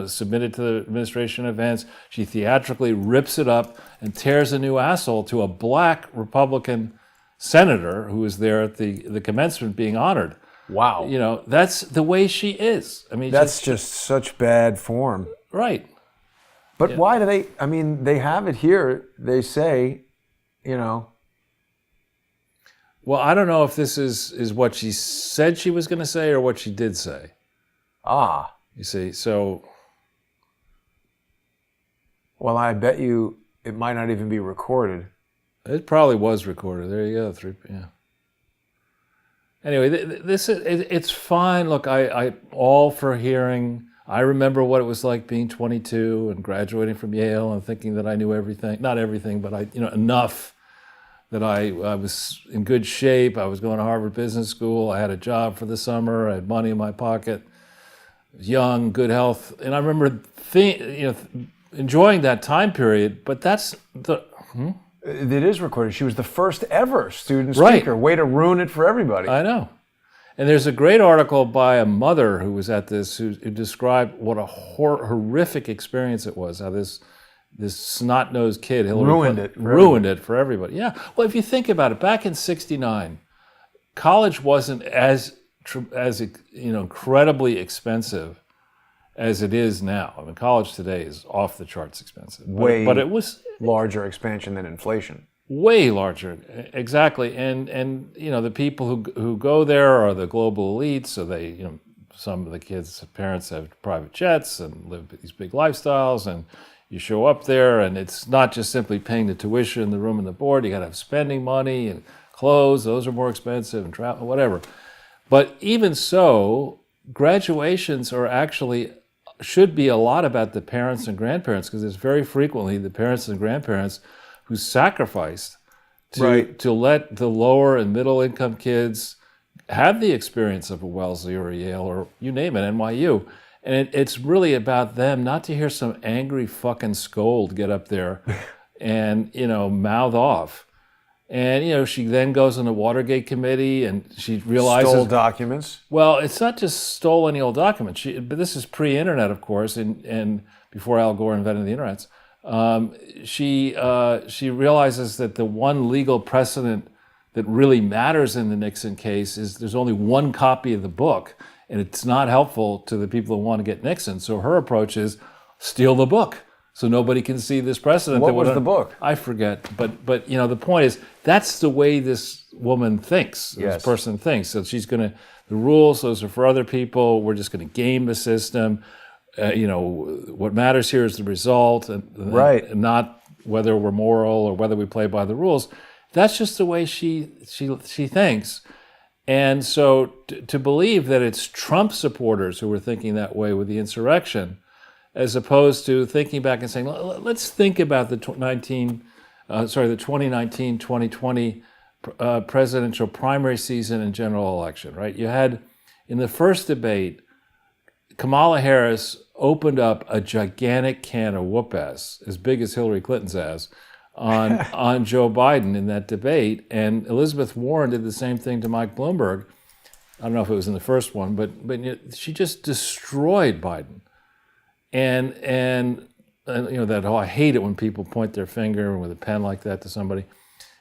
submitted to the administration events. She theatrically rips it up and tears a new asshole to a black Republican senator who was there at the commencement being honored. Wow. That's the way she is. I mean, that's just such bad form. Right. But why do they, they have it here. They say, Well, I don't know if this is what she said she was going to say or what she did say. You see, so... Well, I bet you it might not even be recorded. It probably was recorded. There you go. Yeah. Anyway, it's fine. Look, I all for hearing. I remember what it was like being 22 and graduating from Yale and thinking that I knew everything. Not everything, but enough that I was in good shape. I was going to Harvard Business School. I had a job for the summer. I had money in my pocket. I was young, good health. And I remember enjoying that time period, but that's the... It is recorded. She was the first ever student speaker. Right. Way to ruin it for everybody. I know. And there's a great article by a mother who was at this who described what a horrific experience it was, how this snot-nosed kid, Hillary Clinton, ruined it for everybody. Yeah. Well, if you think about it, back in '69, college wasn't as incredibly expensive as it is now. I mean, college today is off the charts expensive. But it was larger expansion than inflation. Way larger, exactly. And the people who go there are the global elites. So they, some of the kids' parents have private jets and live these big lifestyles. And you show up there, and it's not just simply paying the tuition, the room, and the board. You got to have spending money and clothes. Those are more expensive, and travel, whatever. But even so, graduations should be a lot about the parents and grandparents, because it's very frequently the parents and grandparents who sacrificed to let the lower and middle income kids have the experience of a Wellesley or a Yale or you name it, NYU. And it's really about them, not to hear some angry fucking scold get up there and, mouth off. And, she then goes on the Watergate committee and she realizes... Stole documents? Well, it's not just stole any old documents. But this is pre-internet, of course, and before Al Gore invented the internet. She realizes that the one legal precedent that really matters in the Nixon case is there's only one copy of the book, and it's not helpful to the people who want to get Nixon. So her approach is steal the book so nobody can see this precedent. What was the book? I forget. But you know, the point is that's the way this woman thinks, this person thinks. So she's going to, the rules, those are for other people. We're just going to game the system. You know, what matters here is the result, and not whether we're moral or whether we play by the rules. That's just the way she thinks. And so to believe that it's Trump supporters who were thinking that way with the insurrection, as opposed to thinking back and saying, let's think about the 2019-2020 presidential primary season and general election, right? You had, in the first debate, Kamala Harris opened up a gigantic can of whoop-ass, as big as Hillary Clinton's ass, on Joe Biden in that debate. And Elizabeth Warren did the same thing to Mike Bloomberg. I don't know if it was in the first one, but she just destroyed Biden. And you know that, oh, I hate it when people point their finger with a pen like that to somebody.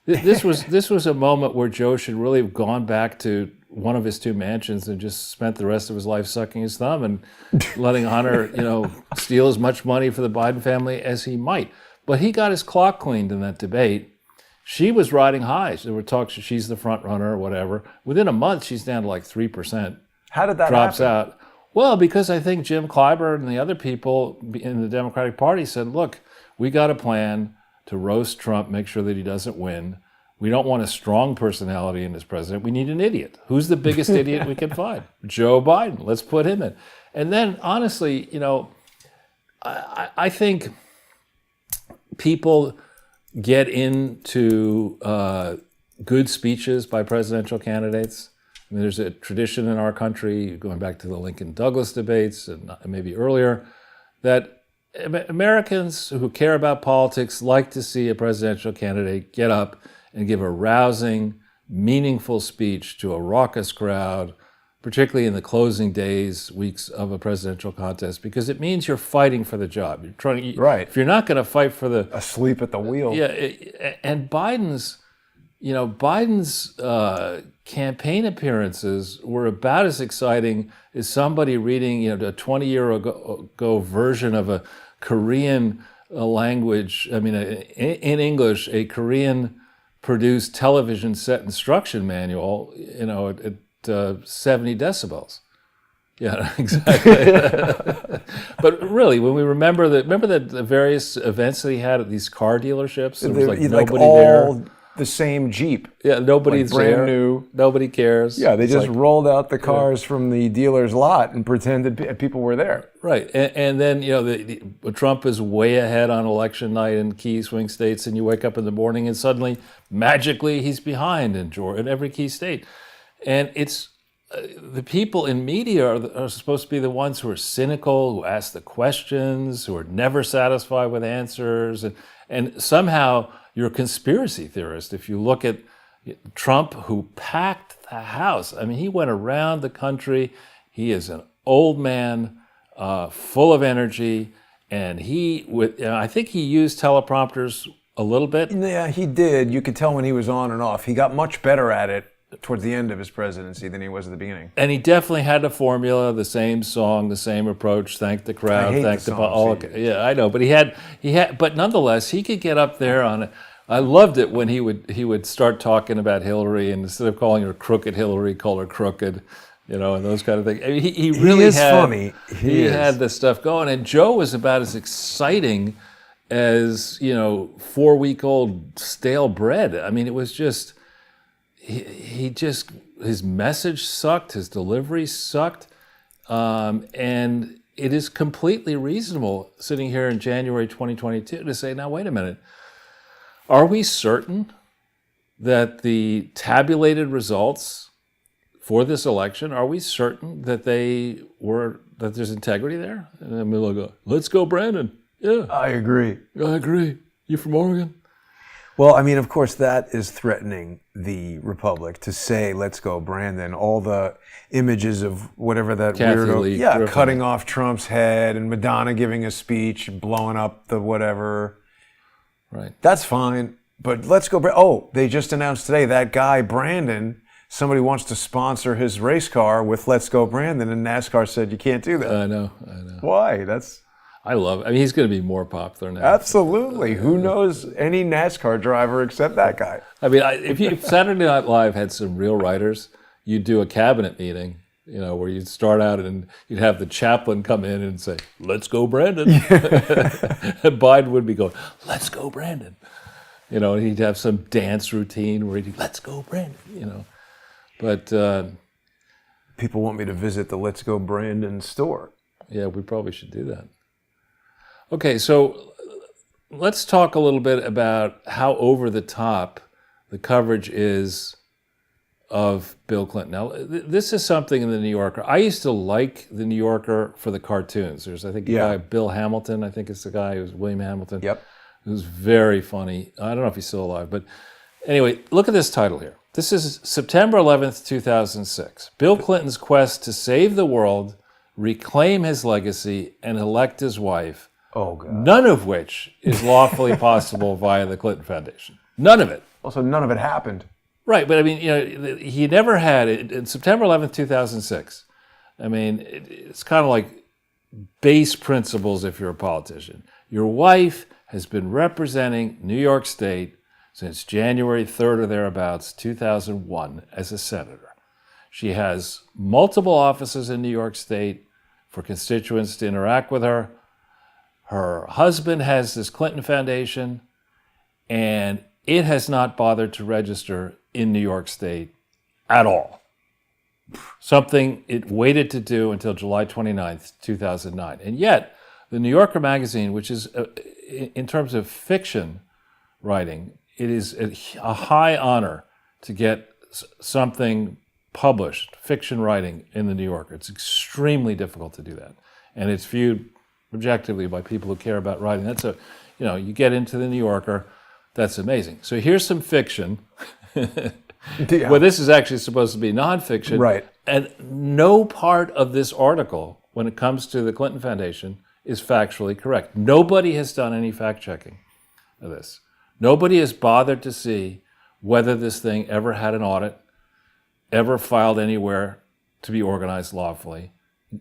This was a moment where Joe should really have gone back to one of his two mansions and just spent the rest of his life sucking his thumb and letting Hunter, you know, steal as much money for the Biden family as he might. But he got his clock cleaned in that debate. She was riding high. There were talks she's the front runner or whatever. Within a month, she's down to like 3%. How did that drops happen? out. Well, because I think Jim Clyburn and the other people in the Democratic Party said, look, we got a plan to roast Trump, make sure that he doesn't win. We don't want a strong personality in this president. We need an idiot. Who's the biggest idiot we can find? Joe Biden. Let's put him in. And then, honestly, you know, I think people get into good speeches by presidential candidates. I mean, there's a tradition in our country, going back to the Lincoln-Douglas debates and maybe earlier, that Americans who care about politics like to see a presidential candidate get up and give a rousing, meaningful speech to a raucous crowd, particularly in the closing days, weeks of a presidential contest, because it means you're fighting for the job. You're trying. Right. If you're not going to fight for the asleep at the wheel. Yeah, and Biden's campaign appearances were about as exciting as somebody reading, you know, a 20-year ago version of a Korean language. I mean, in English, a Korean-produced television set instruction manual, you know, at 70 decibels. Yeah, exactly. But really, when we remember the various events that he had at these car dealerships, there was like nobody there. The same Jeep. Yeah, nobody's like brand there. New. Nobody cares. Yeah, they It's just like, rolled out the cars from the dealer's lot and pretended people were there. right. And then, you know, Trump is way ahead on election night in key swing states, and you wake up in the morning and suddenly, magically, he's behind in every key state. And it's the people in media are supposed to be the ones who are cynical, who ask the questions, who are never satisfied with answers, and somehow you're a conspiracy theorist if you look at Trump, who packed the house. I mean, he went around the country. He is an old man, full of energy, and I think he used teleprompters a little bit. Yeah, he did. You could tell when he was on and off. He got much better at it towards the end of his presidency than he was at the beginning. And he definitely had a formula, the same song, the same approach, thank the crowd, thank the all. Yeah, I know, but he had, but nonetheless, he could get up there on. I loved it when he would start talking about Hillary, and instead of calling her crooked Hillary, call her crooked, you know, and those kind of things. I mean, he really is had funny. He had this stuff going, and Joe was about as exciting as, you know, 4-week-old stale bread. I mean, it was just. His message sucked, his delivery sucked, and it is completely reasonable sitting here in January 2022 to say, now wait a minute, are we certain that the tabulated results for this election, are we certain that that there's integrity there? And I'm going to go, let's go, Brandon. Yeah. I agree. You from Oregon? Well, I mean, of course, that is threatening the Republic to say, let's go, Brandon. All the images of whatever that Kathy weirdo, Lee, cutting off Trump's head and Madonna giving a speech, blowing up the whatever. Right. That's fine. But let's go. Oh, they just announced today that guy Brandon. Somebody wants to sponsor his race car with "Let's Go Brandon," and NASCAR said you can't do that. I know. Why? I love it. I mean, he's going to be more popular now. Absolutely. Who knows any NASCAR driver except that guy? I mean, if Saturday Night Live had some real writers, you'd do a cabinet meeting, where you'd start out and you'd have the chaplain come in and say, "Let's go, Brandon." And Biden would be going, "Let's go, Brandon." And he'd have some dance routine where he'd, "Let's go, Brandon," But people want me to visit the Let's Go Brandon store. Yeah, we probably should do that. Okay, so let's talk a little bit about how over the top the coverage is of Bill Clinton. Now, this is something in the New Yorker. I used to like the New Yorker for the cartoons. There's, I think, a guy, Bill Hamilton. I think it's the guy who's William Hamilton. Yep. Who's very funny. I don't know if he's still alive, but anyway, look at this title here. This is September 11th, 2006. Bill Clinton's quest to save the world, reclaim his legacy, and elect his wife. Oh, God. None of which is lawfully possible via the Clinton Foundation. None of it. Also, none of it happened. Right, but I mean, he never had it. In September 11th, 2006, I mean, it's kind of like base principles if you're a politician. Your wife has been representing New York State since January 3rd or thereabouts, 2001, as a senator. She has multiple offices in New York State for constituents to interact with her. Her husband has this Clinton Foundation, and it has not bothered to register in New York State at all. Something it waited to do until July 29th, 2009. And yet, the New Yorker magazine, which is, in terms of fiction writing, it is a high honor to get something published, fiction writing, in the New Yorker. It's extremely difficult to do that. And it's viewed objectively by people who care about writing. That's you get into the New Yorker, that's amazing. So here's some fiction. Well, this is actually supposed to be nonfiction. Right. And no part of this article, when it comes to the Clinton Foundation, is factually correct. Nobody has done any fact-checking of this. Nobody has bothered to see whether this thing ever had an audit, ever filed anywhere to be organized lawfully.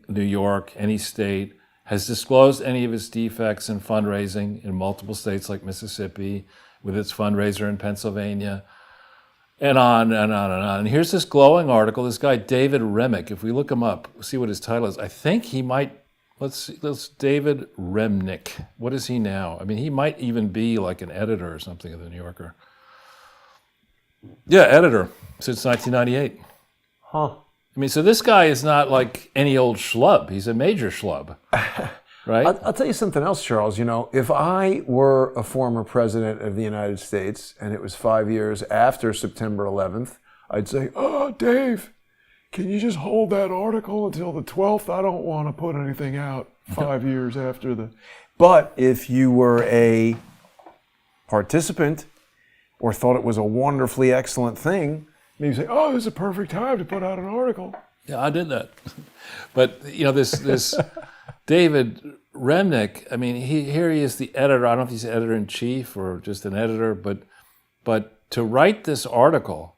New York, any state, has disclosed any of its defects in fundraising in multiple states like Mississippi, with its fundraiser in Pennsylvania, and on and on and on. And here's this glowing article. This guy, David Remnick, if we look him up, see what his title is. I think he might, let's David Remnick. What is he now? I mean, he might even be like an editor or something of the New Yorker. Yeah, editor since 1998. Huh. I mean, so this guy is not like any old schlub. He's a major schlub, right? I'll tell you something else, Charles. If I were a former president of the United States and it was 5 years after September 11th, I'd say, "Oh, Dave, can you just hold that article until the 12th? I don't want to put anything out 5 years after the..." But if you were a participant or thought it was a wonderfully excellent thing, maybe say, "Oh, this is a perfect time to put out an article." Yeah, I did that. But, this David Remnick, I mean, here he is, the editor. I don't know if he's editor-in-chief or just an editor, but to write this article,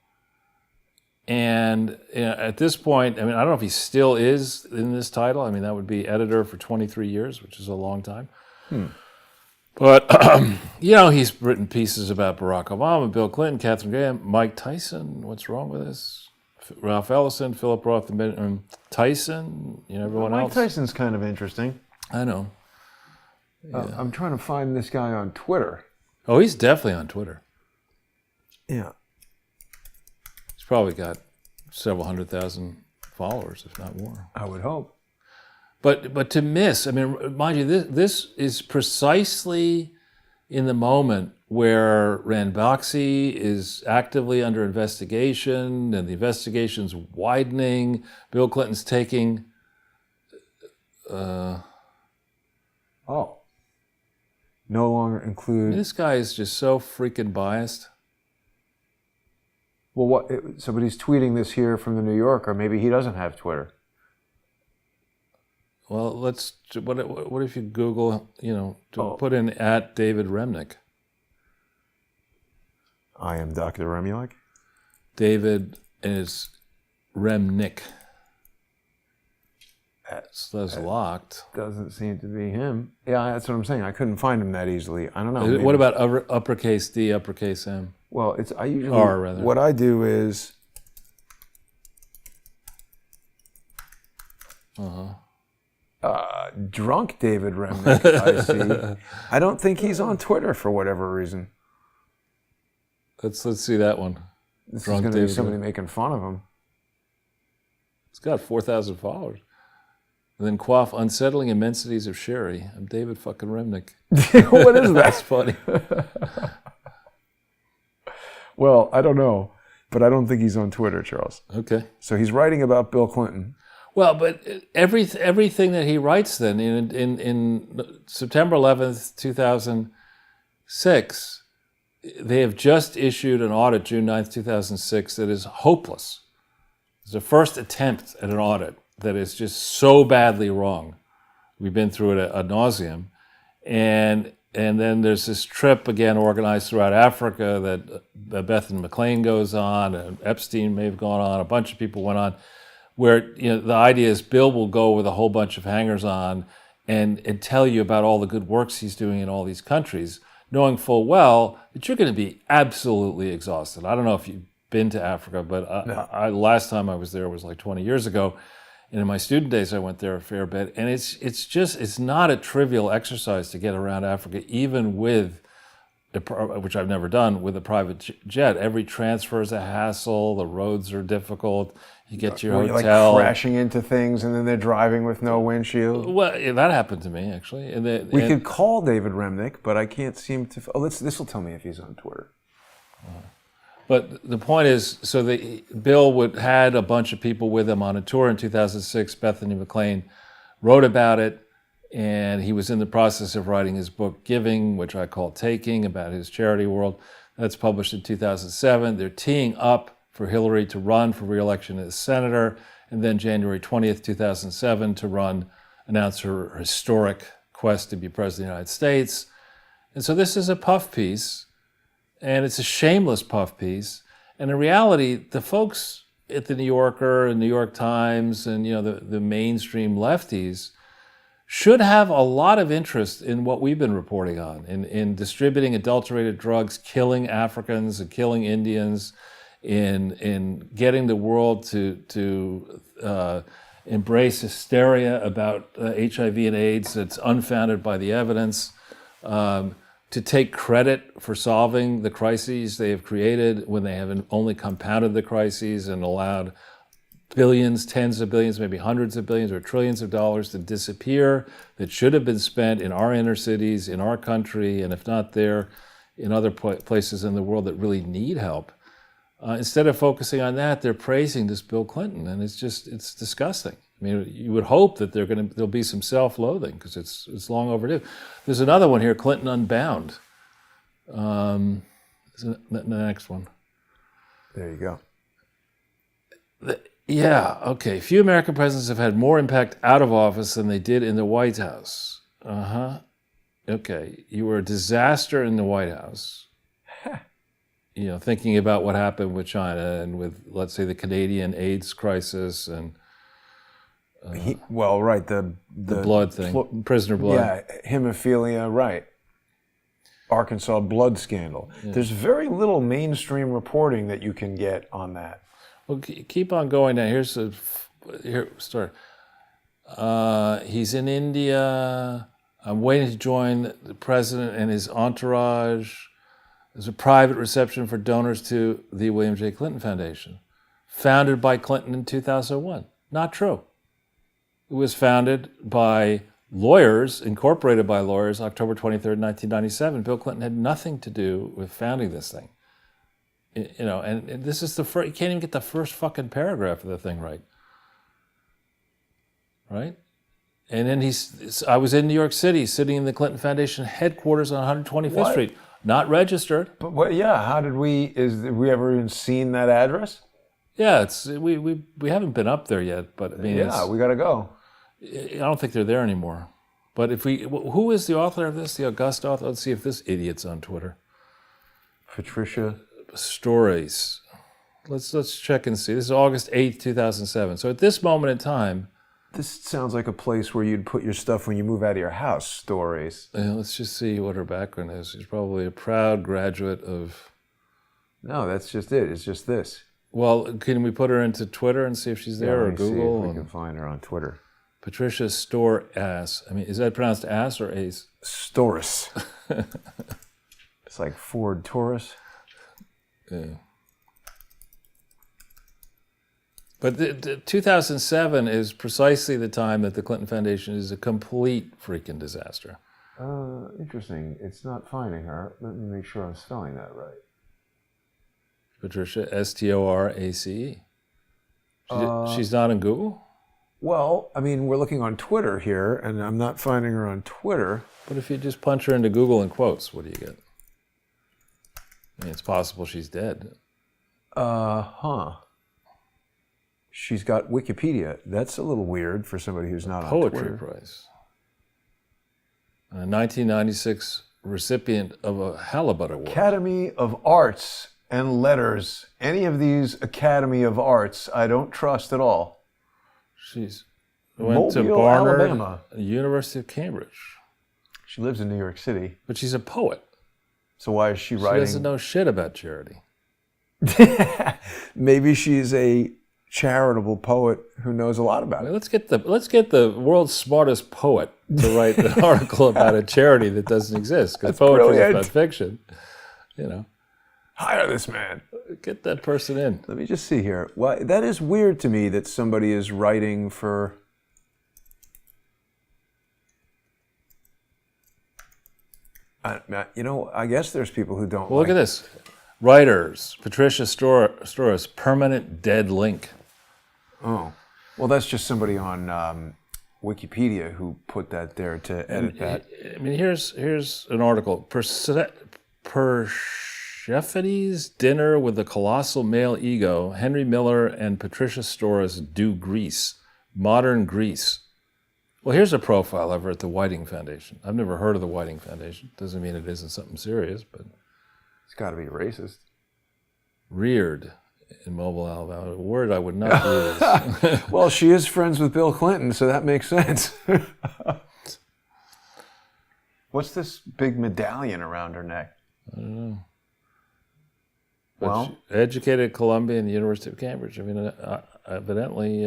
and at this point, I mean, I don't know if he still is in this title. I mean, that would be editor for 23 years, which is a long time. But, he's written pieces about Barack Obama, Bill Clinton, Katharine Graham, Mike Tyson. What's wrong with this? Ralph Ellison, Philip Roth, Tyson, everyone else. Mike Tyson's kind of interesting. I know. I'm trying to find this guy on Twitter. Oh, he's definitely on Twitter. Yeah. He's probably got several 100,000 followers, if not more. I would hope. But to miss, I mean, mind you, this is precisely in the moment where Ranbaxy is actively under investigation and the investigation's widening. Bill Clinton's taking... No longer include... This guy is just so freaking biased. Well, but he's tweeting this here from the New Yorker. Maybe he doesn't have Twitter. Well, what if you Google, put in @David Remnick? I am Dr. Remulek. David is Remnick. So that's locked. Doesn't seem to be him. Yeah, that's what I'm saying. I couldn't find him that easily. I don't know. What about uppercase D, uppercase M? Well, I usually R, rather. What I do is. Drunk David Remnick, I see. I don't think he's on Twitter for whatever reason. Let's see that one. This Drunk is going to be David somebody making fun of him. It's got 4,000 followers. And then quaff unsettling immensities of sherry. I'm David fucking Remnick. What is that? That's funny. Well, I don't know, but I don't think he's on Twitter, Charles. Okay. So he's writing about Bill Clinton. Well, but everything that he writes then in September 11th, 2006, they have just issued an audit, June 9th, 2006, that is hopeless. It's the first attempt at an audit that is just so badly wrong. We've been through it ad nauseum. And then there's this trip again organized throughout Africa that Bethany McLean goes on, and Epstein may have gone on, a bunch of people went on, where the idea is Bill will go with a whole bunch of hangers-on and tell you about all the good works he's doing in all these countries, knowing full well that you're going to be absolutely exhausted. I don't know if you've been to Africa, but I last time I was there was like 20 years ago. And in my student days, I went there a fair bit. And it's not a trivial exercise to get around Africa, even with, which I've never done, with a private jet. Every transfer is a hassle. The roads are difficult. You get to your hotel. You're like crashing into things, and then they're driving with no windshield. Well, yeah, that happened to me, actually. We could call David Remnick, but I can't seem to. Oh, this will tell me if he's on Twitter. But the point is, so Bill had a bunch of people with him on a tour in 2006. Bethany McLean wrote about it, and he was in the process of writing his book, Giving, which I call Taking, about his charity world. That's published in 2007. They're teeing up for Hillary to run for re-election as senator, and then January 20th, 2007, to announce her historic quest to be president of the United States. And so this is a puff piece. And it's a shameless puff piece. And in reality, the folks at the New Yorker and New York Times and the mainstream lefties should have a lot of interest in what we've been reporting on, in distributing adulterated drugs, killing Africans and killing Indians, in getting the world to embrace hysteria about HIV and AIDS that's unfounded by the evidence, to take credit for solving the crises they have created when they have only compounded the crises and allowed billions, tens of billions, maybe hundreds of billions or trillions of dollars to disappear that should have been spent in our inner cities, in our country, and if not there, in other places in the world that really need help. Instead of focusing on that, they're praising this Bill Clinton, and it's disgusting. I mean, you would hope that there'll be some self-loathing because it's long overdue. There's another one here, Clinton Unbound. The next one. There you go. Yeah, okay. Few American presidents have had more impact out of office than they did in the White House. Okay, you were a disaster in the White House. Thinking about what happened with China and with, let's say, the Canadian AIDS crisis and the blood thing, prisoner blood. Yeah, hemophilia, right. Arkansas blood scandal. Yeah. There's very little mainstream reporting that you can get on that. Well, keep on going now. Here, start. He's in India. I'm waiting to join the president and his entourage. There's a private reception for donors to the William J. Clinton Foundation, founded by Clinton in 2001. Not true. It was founded by lawyers, incorporated by lawyers, October 23rd, 1997. Bill Clinton had nothing to do with founding this thing. And this is the first, you can't even get the first fucking paragraph of the thing right. Right? And then I was in New York City, sitting in the Clinton Foundation headquarters on 125th Street. Not registered. But how did we ever even seen that address? Yeah, we haven't been up there yet, but I mean, we got to go. I don't think they're there anymore. But who is the author of this? The august author? Let's see if this idiot's on Twitter. Patricia stories. Let's check and see. This is August 8th, 2007. So at this moment in time, This sounds like a place where you'd put your stuff when you move out of your house. Stories. let's just see what her background is. She's probably a proud graduate of... No, that's just it. It's just this. Well, can we put her into Twitter and see if she's there, or Let me see Google? if we can find her on Twitter. Patricia Store Ass. I mean, is that pronounced ass or ace? Storis. It's like Ford Taurus. Yeah. But 2007 is precisely the time that the Clinton Foundation is a complete freaking disaster. Interesting. It's not finding her. Let me make sure I'm spelling that right. Patricia, Storace. She's not in Google? Well, I mean, we're looking on Twitter here, and I'm not finding her on Twitter. But if you just punch her into Google in quotes, what do you get? I mean, it's possible she's dead. She's got Wikipedia. That's a little weird for somebody who's not on Poetry Twitter. Prize. A 1996 recipient of a Halibut Award. Academy of Arts and Letters. Any of these Academy of Arts, I don't trust at all. She's went to Mobile, Barnard, Alabama. University of Cambridge. She lives in New York City. But she's a poet. So why is she She writing? doesn't know shit about charity. Maybe she's a charitable poet who knows a lot about it. Let's get the world's smartest poet to write an article about a charity that doesn't exist, because poetry brilliant. is about fiction. You know, Hire this man. get that person in. Let me just see here. Well, that is weird to me that somebody is writing for... I guess there's people who don't Well, look at this. Writers, Patricia Storis, permanent dead link. Oh. Well, that's just somebody on Wikipedia who put that there to edit that. I mean, here's an article. Persephone's dinner with the colossal male ego. Henry Miller and Patricia Storis do Greece. Modern Greece. Well, here's a profile of her at the Whiting Foundation. I've never heard of the Whiting Foundation. Doesn't mean it isn't something serious, but... It's got to be racist. Reared in Mobile, Alabama. A word I would not use. Well, she is friends with Bill Clinton, so that makes sense. What's this big medallion around her neck? I don't know. Well, But she educated at Columbia and the University of Cambridge. I mean, evidently,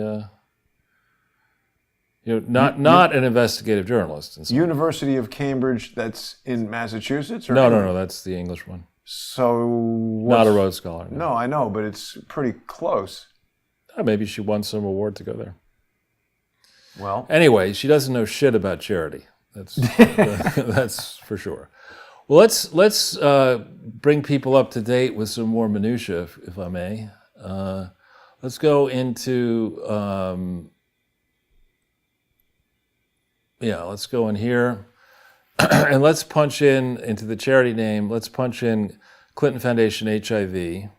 not an investigative journalist. And so. University of Cambridge, that's in Massachusetts? Or No, that's the English one. So... Not a Rhodes Scholar. No, I know, but it's pretty close. Maybe she won some award to go there. Well, Anyway, she doesn't know shit about charity. That's that's for sure. Well, let's bring people up to date with some more minutia, if I may. Let's go into let's go in here, and let's punch into the charity name. Let's punch in Clinton Foundation HIV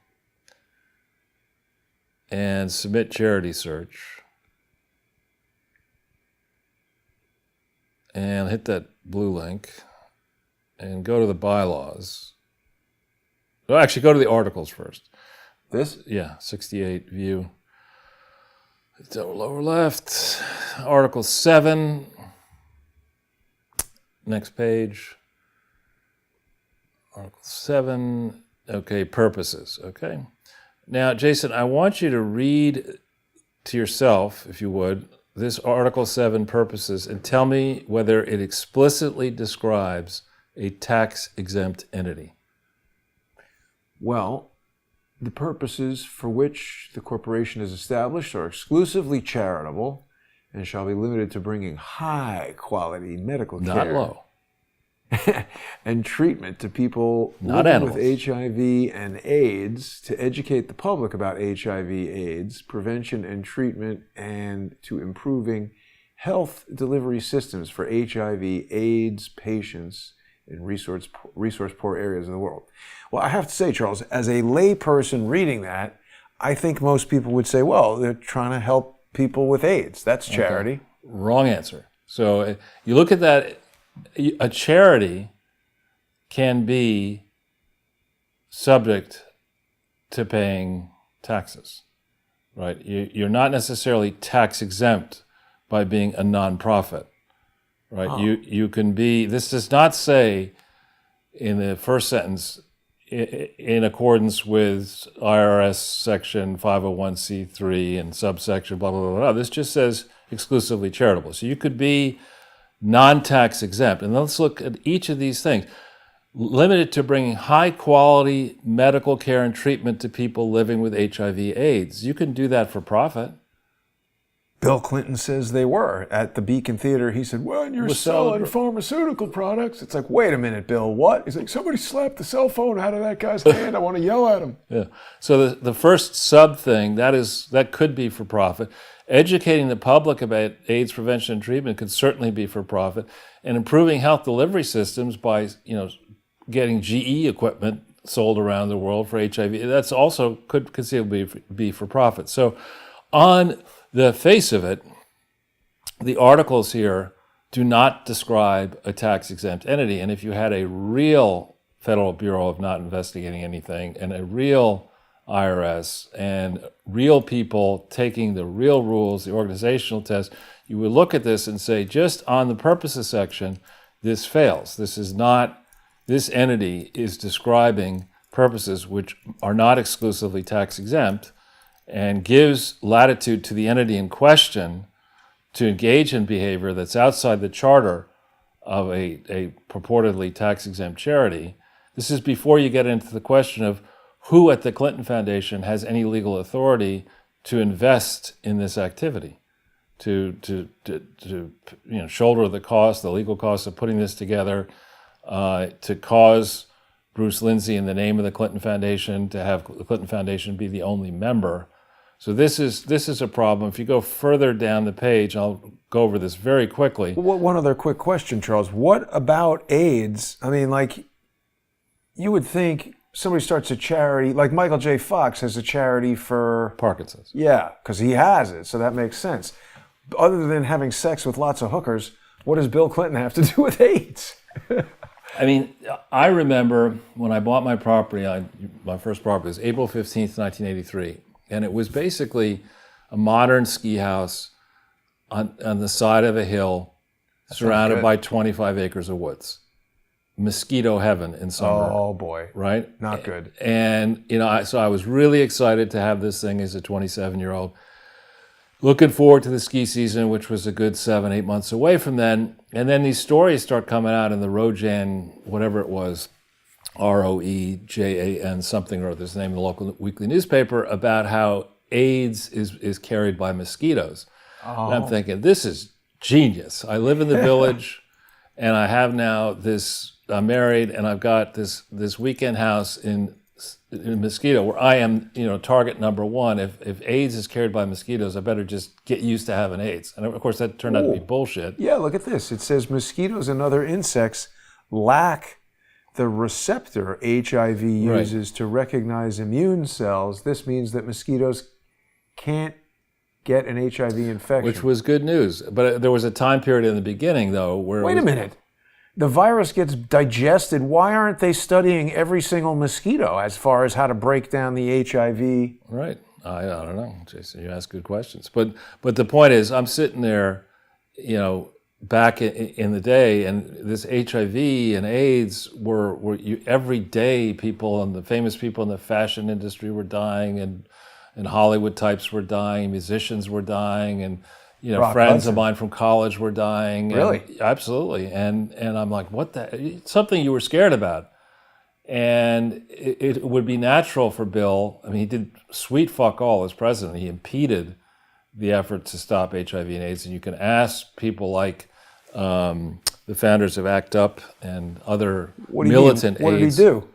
and submit charity search. And hit that blue link and go to the bylaws. Well, actually, go to the articles first. this? Yeah, 68 view. It's lower left. Article 7. Next page. Article 7. Okay, purposes. Okay. Now, Jason, I want you to read to yourself, if you would, this Article 7 purposes and tell me whether it explicitly describes a tax-exempt entity. Well, the purposes for which the corporation is established are exclusively charitable and shall be limited to bringing high-quality medical Not care low. and treatment to people Not living animals. with HIV and AIDS, to educate the public about HIV/AIDS, prevention and treatment, and to improving health delivery systems for HIV/AIDS patients in resource-poor areas of the world. Well, I have to say, Charles, as a layperson reading that, I think most people would say, well, they're trying to help people with AIDS. That's charity. Okay. Wrong answer. So you look at that, a charity can be subject to paying taxes, right? You're not necessarily tax exempt by being a nonprofit, right? Oh. You can be, this does not say in the first sentence, in accordance with IRS section 501c3 and subsection blah, blah, blah, blah. This just says exclusively charitable. So you could be non-tax exempt. And let's look at each of these things. Limited to bringing high quality medical care and treatment to people living with HIV/AIDS. You can do that for profit. Bill Clinton says they were. At the Beacon Theater, he said, well, you're selling pharmaceutical products. It's like, wait a minute, Bill, what? He's like, somebody slapped the cell phone out of that guy's hand. I want to yell at him. Yeah. So the first sub thing, that could be for profit. Educating the public about AIDS prevention and treatment could certainly be for profit. And improving health delivery systems by, getting GE equipment sold around the world for HIV, that's also could conceivably be for profit. So on the face of it, the articles here do not describe a tax-exempt entity. And if you had a real Federal Bureau of Not Investigating Anything and a real IRS and real people taking the real rules, the organizational test, you would look at this and say, just on the purposes section, this fails. This entity is describing purposes which are not exclusively tax-exempt, and gives latitude to the entity in question to engage in behavior that's outside the charter of a purportedly tax-exempt charity. This is before you get into the question of who at the Clinton Foundation has any legal authority to invest in this activity, to shoulder the cost, the legal cost of putting this together, to cause Bruce Lindsay in the name of the Clinton Foundation to have the Clinton Foundation be the only member. So this is a problem. If you go further down the page, I'll go over this very quickly. One other quick question, Charles. What about AIDS? I mean, like, you would think somebody starts a charity, like Michael J. Fox has a charity for Parkinson's. Yeah, because he has it, so that makes sense. Other than having sex with lots of hookers, what does Bill Clinton have to do with AIDS? I mean, I remember when I bought my property, my first property was April 15th, 1983. And it was basically a modern ski house on the side of a hill, surrounded by 25 acres of woods. Mosquito heaven in summer. Oh boy. Right? Not good. And, so I was really excited to have this thing as a 27-year-old. Looking forward to the ski season, which was a good 7-8 months away from then. And then these stories start coming out in the Rojan, whatever it was, ROEJAN something or other, is the name of the local weekly newspaper, about how AIDS is carried by mosquitoes. Oh. And I'm thinking, this is genius. I live in the village, and I have now I'm married, and I've got this weekend house in mosquito where I am, target number one. If AIDS is carried by mosquitoes, I better just get used to having AIDS. And of course, that turned out to be bullshit. Yeah, look at this. It says mosquitoes and other insects lack the receptor HIV uses to recognize immune cells. This means that mosquitoes can't get an HIV infection. Which was good news. But there was a time period in the beginning, though, where... Wait a minute. The virus gets digested. Why aren't they studying every single mosquito as far as how to break down the HIV? Right. I don't know, Jason. You ask good questions. But the point is, I'm sitting there, back in the day, and this HIV and AIDS were every day people, and the famous people in the fashion industry were dying, and Hollywood types were dying, musicians were dying, and friends of mine from college were dying. Really? Absolutely. And I'm like, what the, something you were scared about. And it would be natural for Bill, I mean, he did sweet fuck all as president. He impeded the effort to stop HIV and AIDS. And you can ask people like the founders of ACT UP and other militant AIDS. What did he do?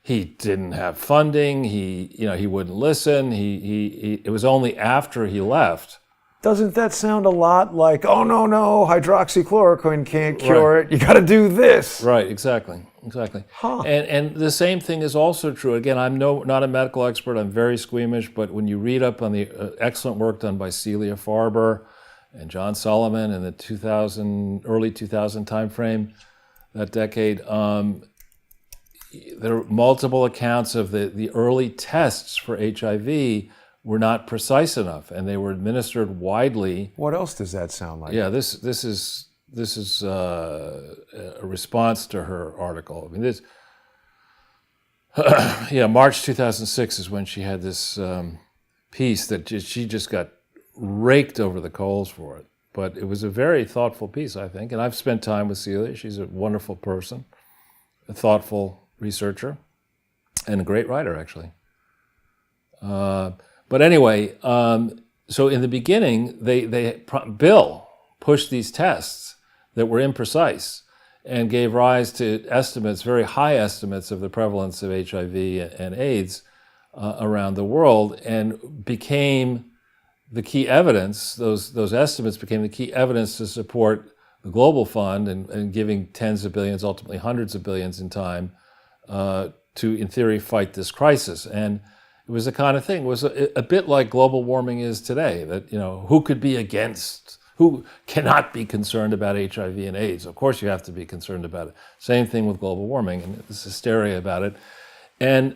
He didn't have funding. He wouldn't listen. It was only after he left. Doesn't that sound a lot like, oh, no, hydroxychloroquine can't cure it. You got to do this. Right, exactly. Huh. And the same thing is also true. Again, I'm not a medical expert. I'm very squeamish. But when you read up on the excellent work done by Celia Farber and John Solomon in the early 2000 time frame, that decade, there are multiple accounts of the early tests for HIV were not precise enough, and they were administered widely. What else does that sound like? Yeah, this is a response to her article. I mean, this. Yeah, March 2006 is when she had this piece that she just got raked over the coals for it. But it was a very thoughtful piece, I think. And I've spent time with Celia. She's a wonderful person, a thoughtful researcher, and a great writer, actually. But anyway, so in the beginning, Bill pushed these tests that were imprecise and gave rise to estimates, very high estimates of the prevalence of HIV and AIDS around the world, and became the key evidence. Those estimates became the key evidence to support the Global Fund and giving tens of billions, ultimately hundreds of billions in time, to, in theory, fight this crisis. And it was the kind of thing, it was a bit like global warming is today, that, who could be against, who cannot be concerned about HIV and AIDS? Of course you have to be concerned about it. Same thing with global warming and this hysteria about it. And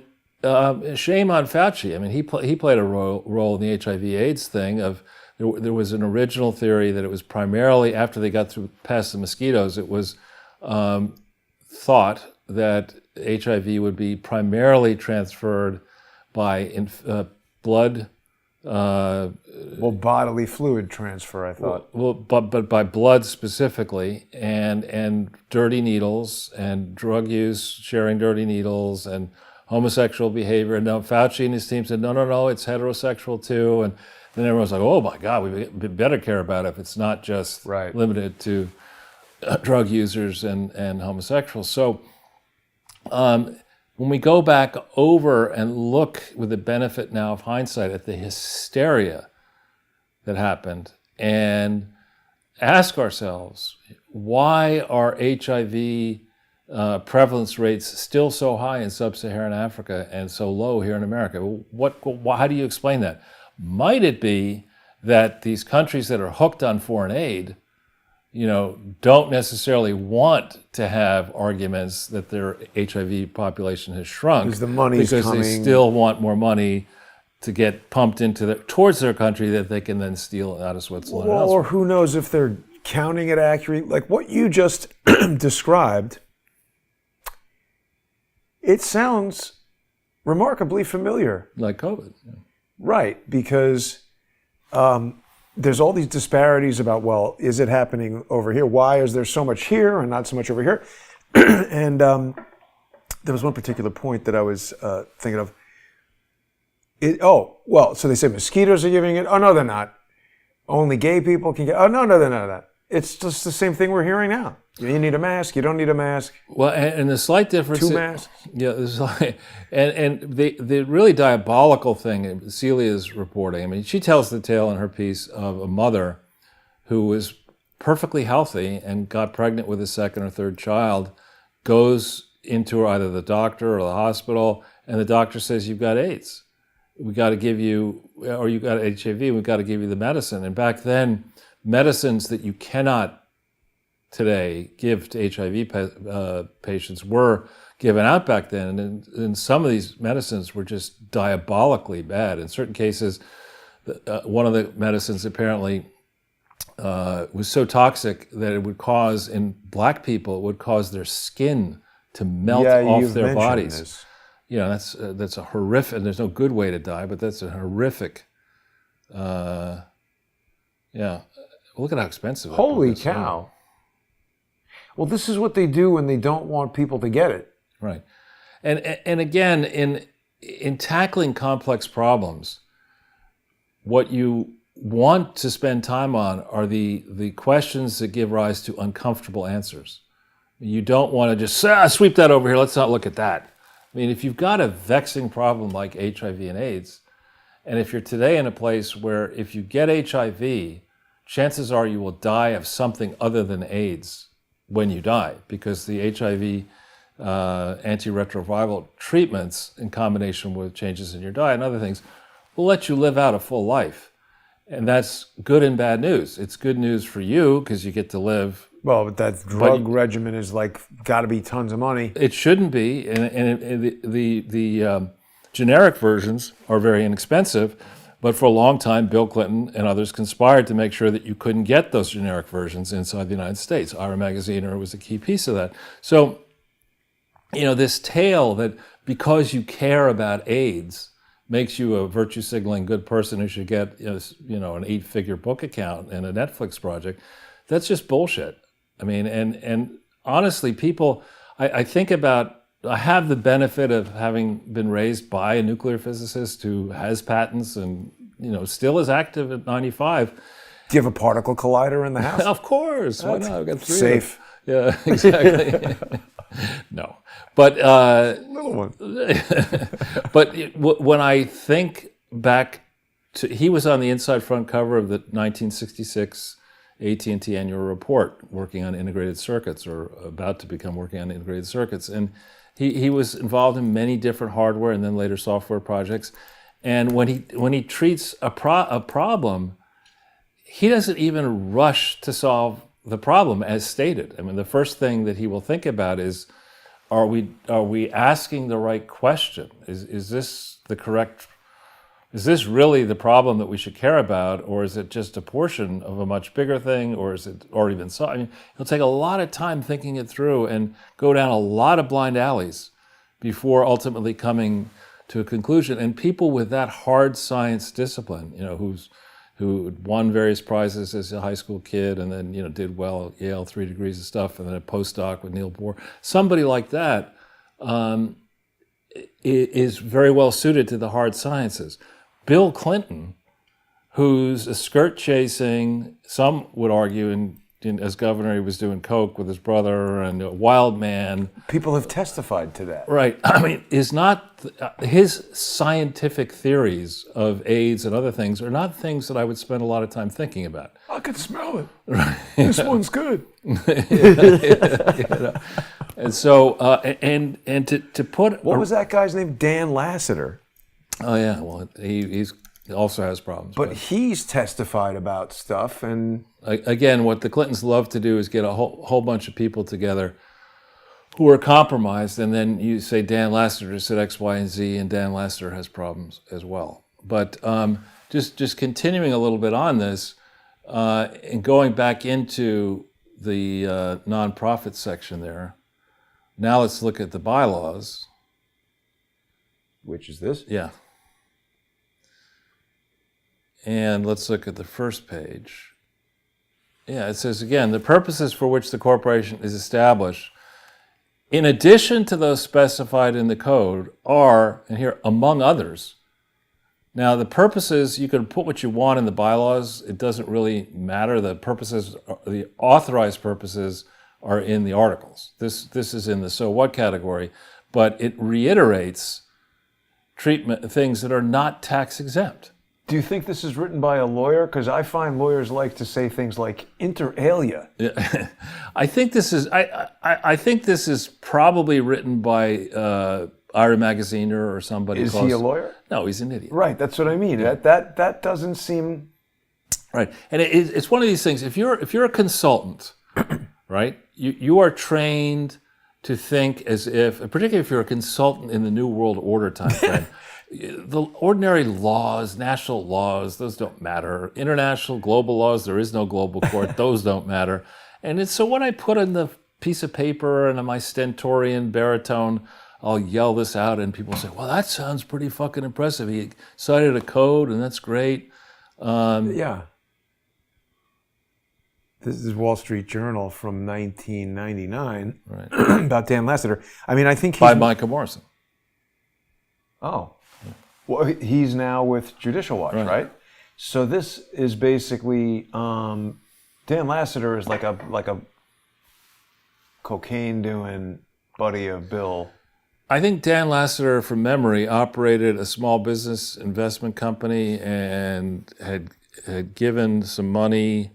shame on Fauci. I mean, he played a role in the HIV/AIDS thing. There was an original theory that it was primarily, after they got past the mosquitoes, it was thought that HIV would be primarily transferred by blood. Bodily fluid transfer, I thought. But by blood specifically, and dirty needles, and drug use, sharing dirty needles, and homosexual behavior. And now Fauci and his team said, no, it's heterosexual too. And then everyone's like, oh my God, we better care about it if it's not just limited to drug users and homosexuals. So when we go back over and look with the benefit now of hindsight at the hysteria that happened and ask ourselves, why are HIV prevalence rates still so high in sub-Saharan Africa and so low here in America? How do you explain that? Might it be that these countries that are hooked on foreign aid, don't necessarily want to have arguments that their HIV population has shrunk because the money's coming. They still want more money to get pumped towards their country that they can then steal out of Switzerland. Or who knows if they're counting it accurately. Like what you just described, it sounds remarkably familiar. Like COVID. Yeah. Right, because there's all these disparities about, is it happening over here? Why is there so much here and not so much over here? And there was one particular point that I was thinking of. So they say mosquitoes are giving it. Oh, no, they're not. Only gay people can get. Oh, no, they're not. It's just the same thing we're hearing now. You need a mask. You don't need a mask. Well, and the slight difference. 2 masks. Yeah, and the really diabolical thing Celia's reporting. I mean, she tells the tale in her piece of a mother who was perfectly healthy and got pregnant with a second or third child, goes into either the doctor or the hospital, and the doctor says, "You've got AIDS. We got to give you, or you got HIV. We've got to give you the medicine." And back then, medicines that you cannot today give to HIV patients were given out back then, and some of these medicines were just diabolically bad. In certain cases, one of the medicines apparently was so toxic that it would cause, in black people, it would cause their skin to melt off their bodies. This. That's a horrific, and there's no good way to die, but that's a horrific, Look at how expensive that Holy is. cow. Well, this is what they do when they don't want people to get it. Right. And again, in tackling complex problems, what you want to spend time on are the questions that give rise to uncomfortable answers. You don't want to just sweep that over here, let's not look at that. I mean, if you've got a vexing problem like HIV and AIDS, and if you're today in a place where if you get HIV, chances are you will die of something other than AIDS when you die, because the HIV antiretroviral treatments, in combination with changes in your diet and other things, will let you live out a full life. And that's good and bad news. It's good news for you because you get to live Well, but that drug regimen is like got to be tons of money. It shouldn't be, and the generic versions are very inexpensive. But for a long time, Bill Clinton and others conspired to make sure that you couldn't get those generic versions inside the United States. Ira Magaziner was a key piece of that. So, this tale that because you care about AIDS makes you a virtue signaling good person who should get an 8-figure book account and a Netflix project, that's just bullshit. I mean, and honestly, people, I think about, I have the benefit of having been raised by a nuclear physicist who has patents and, still is active at 95. Do you have a particle collider in the house? Of course. Why not? I've got 3 safe. Yeah, exactly. No. But Little one. but when I think back to, he was on the inside front cover of the 1966 AT&T annual report, working on integrated circuits, or about to become working on integrated circuits, and he was involved in many different hardware and then later software projects. And when he treats a problem, he doesn't even rush to solve the problem as stated. I mean, the first thing that he will think about is, are we asking the right question? Is this the correct? Is this really the problem that we should care about, or is it just a portion of a much bigger thing, or is it already been solved? I mean, he'll take a lot of time thinking it through and go down a lot of blind alleys before ultimately coming to a conclusion. And people with that hard science discipline, who won various prizes as a high school kid and then, did well at Yale, 3 degrees of stuff, and then a postdoc with Neil Bohr, somebody like that is very well suited to the hard sciences. Bill Clinton, who's a skirt chasing, some would argue, as governor, he was doing coke with his brother and a wild man. People have testified to that. Right. I mean, his scientific theories of AIDS and other things are not things that I would spend a lot of time thinking about. I could smell it. Right. This one's good. And so, and to put... What was that guy's name? Dan Lasseter. Oh, yeah. Well, he also has problems. But he's testified about stuff, and... Again, what the Clintons love to do is get a whole bunch of people together who are compromised, and then you say Dan Lasseter said X, Y, and Z, and Dan Lasseter has problems as well. But just continuing a little bit on this, and going back into the nonprofit section there, now let's look at the bylaws. Which is this? Yeah. And let's look at the first page. Yeah, it says again, the purposes for which the corporation is established, in addition to those specified in the code, are, and here, among others. Now, the purposes, you can put what you want in the bylaws. It doesn't really matter. The purposes, the authorized purposes, are in the articles. This is in the so what category, but it reiterates treatment things that are not tax exempt. Do you think this is written by a lawyer? Because I find lawyers like to say things like inter alia. Yeah. I think this is probably written by Ira Magaziner or somebody. Is he a lawyer? No, he's an idiot. Right, that's what I mean. Yeah. That doesn't seem right. And it's one of these things. If you're a consultant, right, you are trained to think as if, particularly if you're a consultant in the New World Order time frame. The ordinary laws, national laws, those don't matter. International, global laws, there is no global court, those don't matter. And so when I put in the piece of paper and in my stentorian baritone, I'll yell this out and people say, well, that sounds pretty fucking impressive. He cited a code and that's great. Yeah. This is Wall Street Journal from 1999 right. about Dan Lasseter. I mean, I think he's... By Micah Morrison. Oh. Well, he's now with Judicial Watch, right? So this is basically Dan Lasseter is like a cocaine doing buddy of Bill. I think Dan Lasseter, from memory, operated a small business investment company and had given some money.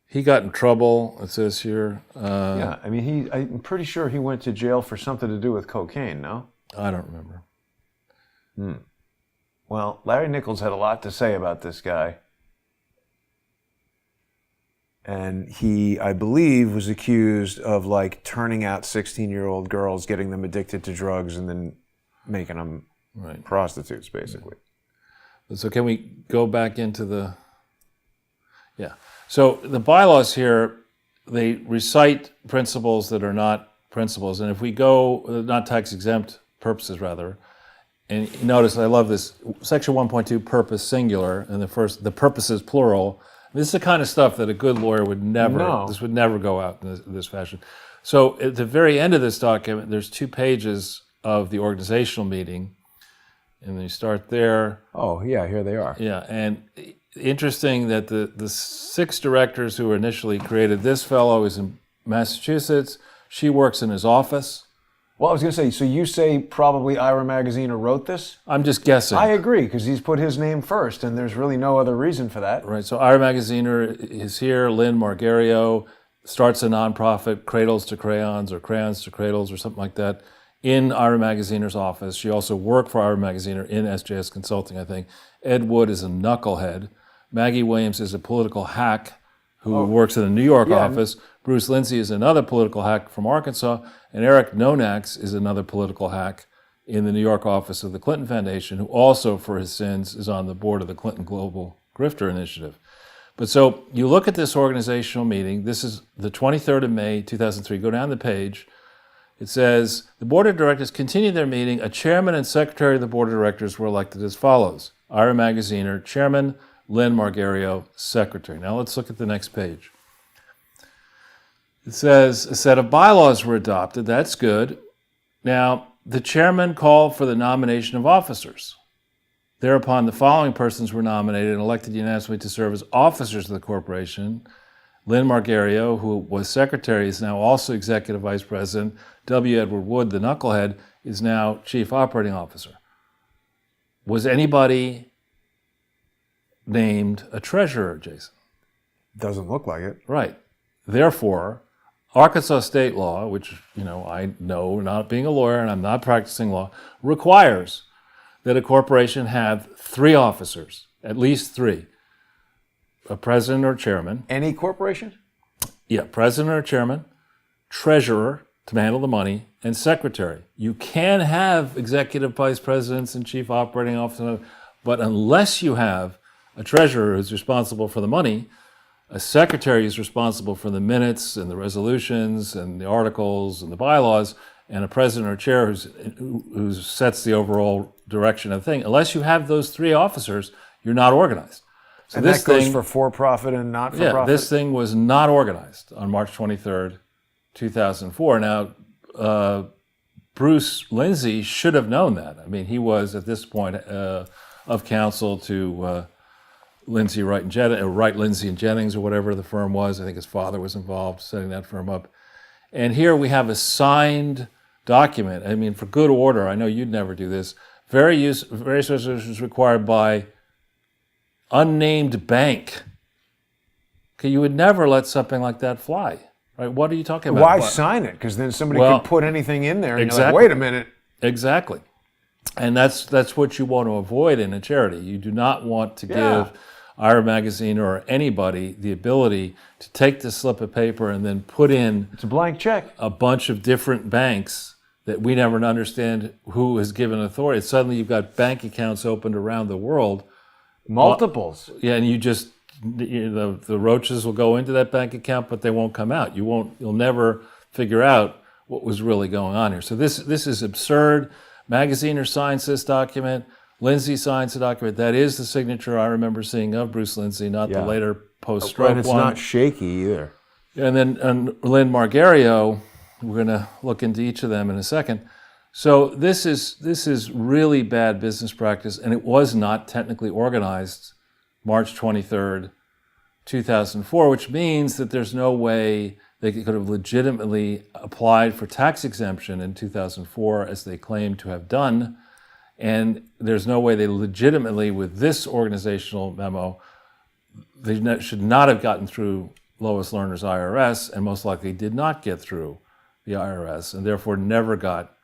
He got in trouble, it says here. Yeah, I mean, I'm pretty sure he went to jail for something to do with cocaine, no? I don't remember. Well, Larry Nichols had a lot to say about this guy. And he, I believe, was accused of like turning out 16-year-old girls, getting them addicted to drugs, and then making them prostitutes, basically. So can we go back into the... Yeah. So the bylaws here, they recite principles that are not principles. And if we go, not tax-exempt purposes, rather, and you notice, I love this, section 1.2, purpose singular, and the purposes plural. This is the kind of stuff that a good lawyer would never, this would never go out in this fashion. So at the very end of this document, there's 2 pages of the organizational meeting, and you start there. Oh, yeah, here they are. Yeah, and interesting that the 6 directors who were initially created, this fellow is in Massachusetts. She works in his office. Well, I was going to say, so you say probably Ira Magaziner wrote this? I'm just guessing. I agree, because he's put his name first, and there's really no other reason for that. Right, so Ira Magaziner is here. Lynn Margario starts a nonprofit, Cradles to Crayons, or Crayons to Cradles, or something like that, in Ira Magaziner's office. She also worked for Ira Magaziner in SJS Consulting, I think. Ed Wood is a knucklehead. Maggie Williams is a political hack who works in the New York office. Bruce Lindsay is another political hack from Arkansas. And Eric Nonax is another political hack in the New York office of the Clinton Foundation, who also, for his sins, is on the board of the Clinton Global Grifter Initiative. But so you look at this organizational meeting. This is the 23rd of May, 2003. Go down the page. It says, the board of directors continued their meeting. A chairman and secretary of the board of directors were elected as follows. Ira Magaziner, chairman. Lynn Margario, secretary. Now let's look at the next page. It says, a set of bylaws were adopted. That's good. Now, the chairman called for the nomination of officers. Thereupon, the following persons were nominated and elected unanimously to serve as officers of the corporation. Lynn Margario, who was secretary, is now also executive vice president. W. Edward Wood, the knucklehead, is now chief operating officer. Was anybody named a treasurer, Jason? Doesn't look like it. Right. Therefore, Arkansas state law, which, I know, not being a lawyer and I'm not practicing law, requires that a corporation have 3 officers, at least 3. A president or chairman. Any corporation? Yeah, president or chairman, treasurer to handle the money, and secretary. You can have executive vice presidents and chief operating officers, but unless you have a treasurer who's responsible for the money, a secretary is responsible for the minutes and the resolutions and the articles and the bylaws, and a president or chair who sets the overall direction of the thing. Unless you have those 3 officers, you're not organized. So and this that goes thing, for for-profit and not-for-profit? Yeah, this thing was not organized on March 23rd, 2004. Now, Bruce Lindsay should have known that. I mean, he was, at this point, of counsel to Lindsay Wright Lindsay and Jennings, or whatever the firm was. I think his father was involved setting that firm up. And here we have a signed document. I mean, for good order, I know you'd never do this. Various resolutions required by unnamed bank. Okay, you would never let something like that fly, right? What are you talking about? Why sign it? Because then somebody could put anything in there, and you're like, wait a minute. Exactly. And that's what you want to avoid in a charity. You do not want to give Ira Magaziner or anybody the ability to take this slip of paper and then put in... It's a blank check. ...a bunch of different banks that we never understand who has given authority. Suddenly you've got bank accounts opened around the world. Multiples. Yeah, and you just... the roaches will go into that bank account, but they won't come out. You'll never figure out what was really going on here. So this is absurd. Magaziner signs this document. Lindsay signs the document. That is the signature I remember seeing of Bruce Lindsay, not the later post-stroke one. And it's not shaky either. And then Lynn Margario, we're going to look into each of them in a second. So this is really bad business practice, and it was not technically organized March 23rd, 2004, which means that there's no way they could have legitimately applied for tax exemption in 2004 as they claim to have done. And there's no way they legitimately, with this organizational memo, they should not have gotten through Lois Lerner's IRS, and most likely did not get through the IRS, and therefore never got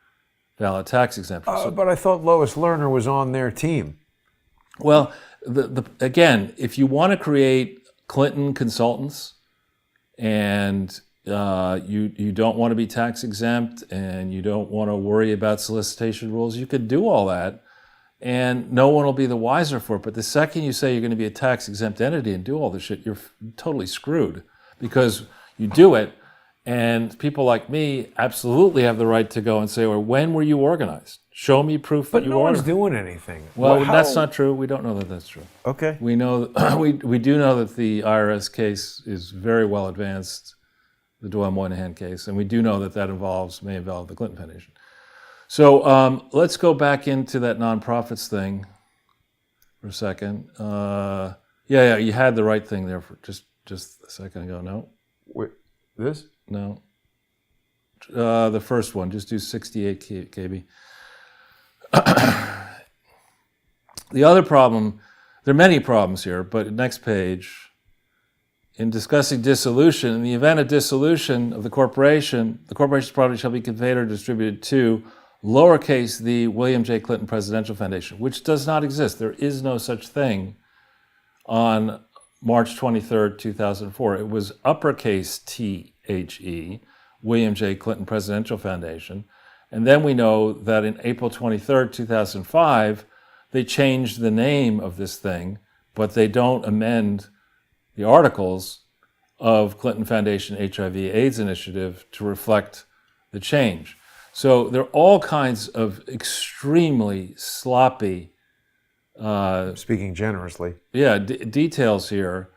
valid tax exemption. But I thought Lois Lerner was on their team. Well, again, if you want to create Clinton consultants and you don't want to be tax exempt, and you don't want to worry about solicitation rules, you could do all that, and no one will be the wiser for it. But the second you say you're going to be a tax exempt entity and do all this shit, you're totally screwed, because you do it, and people like me absolutely have the right to go and say, well, when were you organized? Show me proof that you no were. one's doing anything. Well, that's not true. We don't know that that's true. Okay. We know we do know that the IRS case is very well advanced, the Doyle Moynihan case, and we do know that may involve the Clinton Foundation. So let's go back into that nonprofits thing for a second. Yeah, you had the right thing there for just a second ago. No. Wait, this? No. The first one, just do 68 KB. The other problem, there are many problems here, but next page, in discussing dissolution, in the event of dissolution of the corporation's property shall be conveyed or distributed to lowercase the William J. Clinton Presidential Foundation, which does not exist. There is no such thing on March 23rd, 2004. It was uppercase THE, William J. Clinton Presidential Foundation. And then we know that in April 23rd, 2005, they changed the name of this thing, but they don't amend the articles of Clinton Foundation HIV/AIDS Initiative to reflect the change. So there are all kinds of extremely sloppy, Speaking generously. details here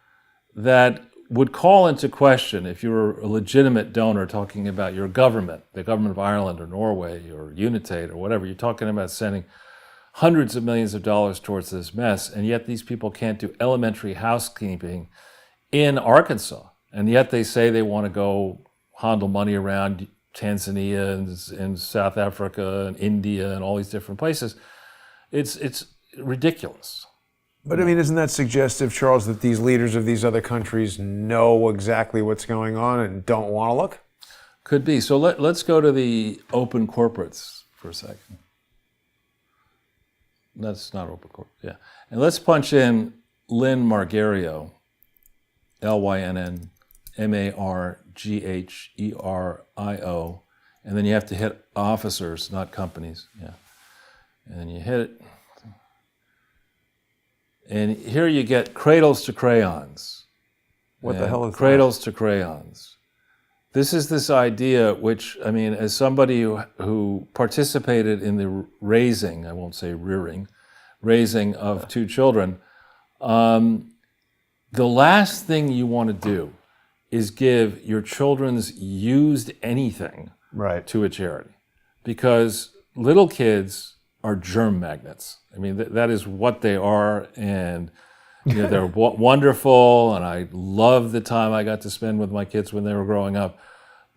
that would call into question, if you were a legitimate donor talking about your government, the government of Ireland or Norway or Unitate or whatever, you're talking about sending hundreds of millions of dollars towards this mess, and yet these people can't do elementary housekeeping in Arkansas, and yet they say they want to go handle money around Tanzania and South Africa and India and all these different places. It's ridiculous. But I mean, isn't that suggestive, Charles, that these leaders of these other countries know exactly what's going on and don't want to look? Could be. So let's go to the open corporates for a second. That's not open corporate, yeah. And let's punch in Lynn Margario, LYNN MARGHERIO, and then you have to hit officers, not companies, yeah. And then you hit it. And here you get Cradles to Crayons. What the hell is Cradles to Crayons. This is this idea which, I mean, as somebody who participated in the raising, I won't say rearing, raising of two children, the last thing you want to do is give your children's used anything to a charity, because little kids are germ magnets. I mean, that is what they are, and they're wonderful, and I love the time I got to spend with my kids when they were growing up.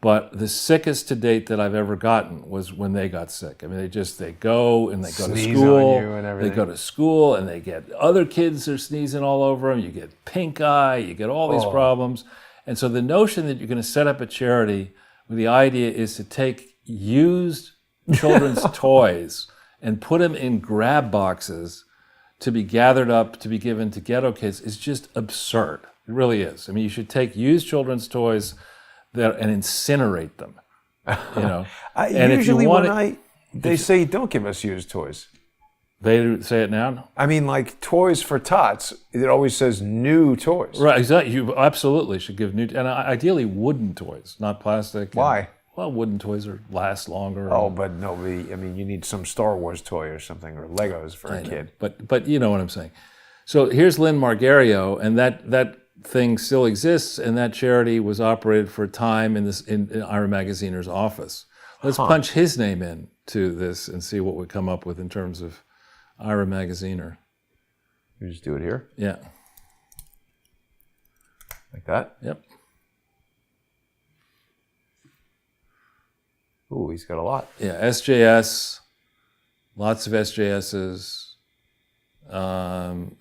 But the sickest to date that I've ever gotten was when they got sick. I mean, they go and they go to school. They go to school and they get other kids are sneezing all over them. You get pink eye. You get all these problems. And so the notion that you're going to set up a charity where the idea is to take used children's toys and put them in grab boxes to be gathered up to be given to ghetto kids is just absurd. It really is. I mean, you should take used children's toys and incinerate them, And usually they say, don't give us used toys. They say it now? I mean, like toys for tots, it always says new toys. Right, exactly. You absolutely should give new, and ideally wooden toys, not plastic. Why? Well, wooden toys last longer. Oh, but nobody, I mean, you need some Star Wars toy or something, or Legos for a kid. But you know what I'm saying. So here's Lynn Margario, and that thing still exists, and that charity was operated for a time in Ira Magaziner's office. Let's punch his name in to this and see what we come up with in terms of Ira Magaziner. You just do it here? Yeah. Like that? Yep. Ooh, he's got a lot. Yeah, SJS, lots of SJSs.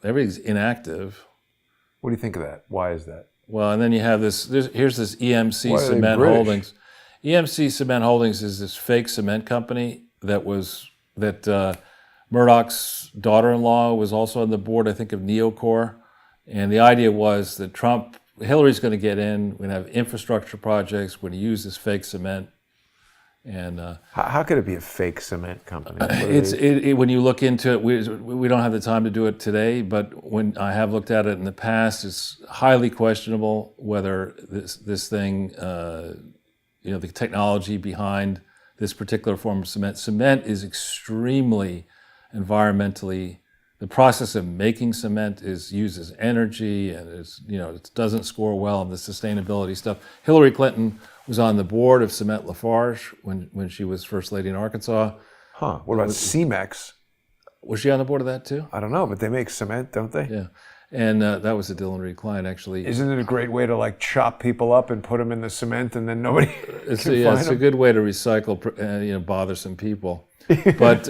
Everything's inactive. What do you think of that? Why is that? Well, and then you have here's this EMC Cement Holdings. EMC Cement Holdings is this fake cement company that Murdoch's daughter-in-law was also on the board, I think, of Neocore. And the idea was that Trump Hillary's going to get in. We're going to have infrastructure projects. We're going to use this fake cement. And How could it be a fake cement company? when you look into it, we don't have the time to do it today, but when I have looked at it in the past, it's highly questionable whether this thing, the technology behind this particular form of cement. Cement is extremely environmentally. The process of making cement uses energy, and it doesn't score well in the sustainability stuff. Hillary Clinton was on the board of Cement Lafarge when she was First Lady in Arkansas. Huh. What about Cemex? Was she on the board of that too? I don't know, but they make cement, don't they? Yeah. And that was a Dillon Reed client, actually. Isn't it a great way to like chop people up and put them in the cement and then nobody It's can find a them? good way to recycle bothersome people. But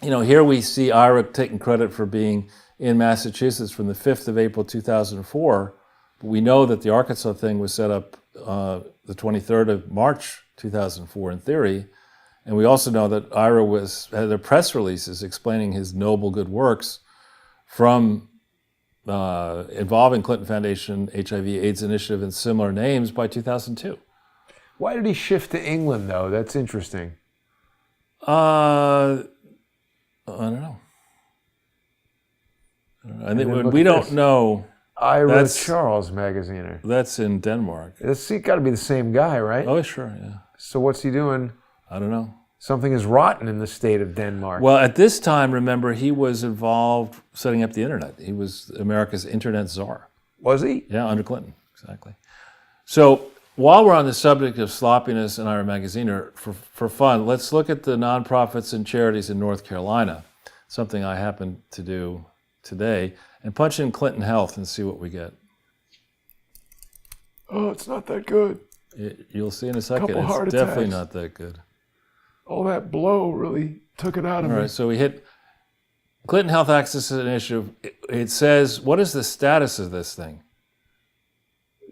here we see Ira taking credit for being in Massachusetts from the 5th of April 2004. But we know that the Arkansas thing was set up the 23rd of March 2004 in theory. And we also know that Ira had their press releases explaining his noble good works from involving Clinton Foundation, HIV/AIDS Initiative, and similar names by 2002. Why did he shift to England, though? That's interesting. I don't know. I think then look we at don't this. know. Ira Charles Magaziner. That's in Denmark. It's got to be the same guy, right? Oh, sure, yeah. So what's he doing? I don't know. Something is rotten in the state of Denmark. Well, at this time, remember, he was involved setting up the internet. He was America's internet czar. Was he? Yeah, under Clinton, exactly. So while we're on the subject of sloppiness in Ira Magaziner, for fun, let's look at the nonprofits and charities in North Carolina, something I happened to do today, and punch in Clinton Health and see what we get. Oh, it's not that good. You'll see in a second. Couple heart It's definitely attacks. not that good. All that blow really took it out of All me. right, so we hit Clinton Health Access Initiative. It says, what is the status of this thing?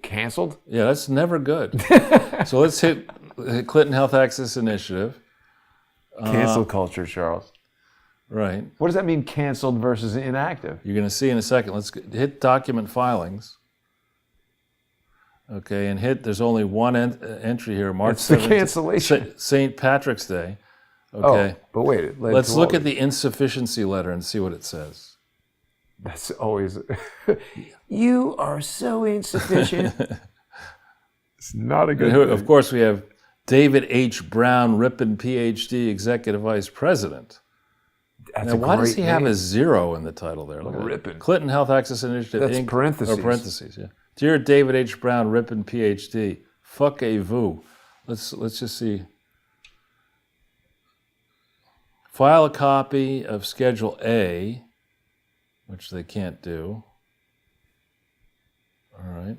Canceled? Yeah, that's never good. So let's hit Clinton Health Access Initiative. Cancel culture, Charles. Right. What does that mean, canceled versus inactive? You're going to see in a second. Let's hit document filings. Okay, and there's only one entry here, March It's the 17th, cancellation. St. Patrick's Day. Okay. Oh, but wait. it led Let's to look what? at the insufficiency letter and see what it says. That's always... You are so insufficient. It's not a good Of course, we have David H. Brown, Ripon, Ph.D., Executive Vice President. That's Now, a why does great he have name. a zero in the title there? Look at it. Ripon. Clinton Health Access Initiative, That's Inc. parentheses. Or parentheses, yeah. Dear David H. Brown, Ripon, Ph.D., fuck-a-vous. Let's just see. File a copy of Schedule A, which they can't do. All right.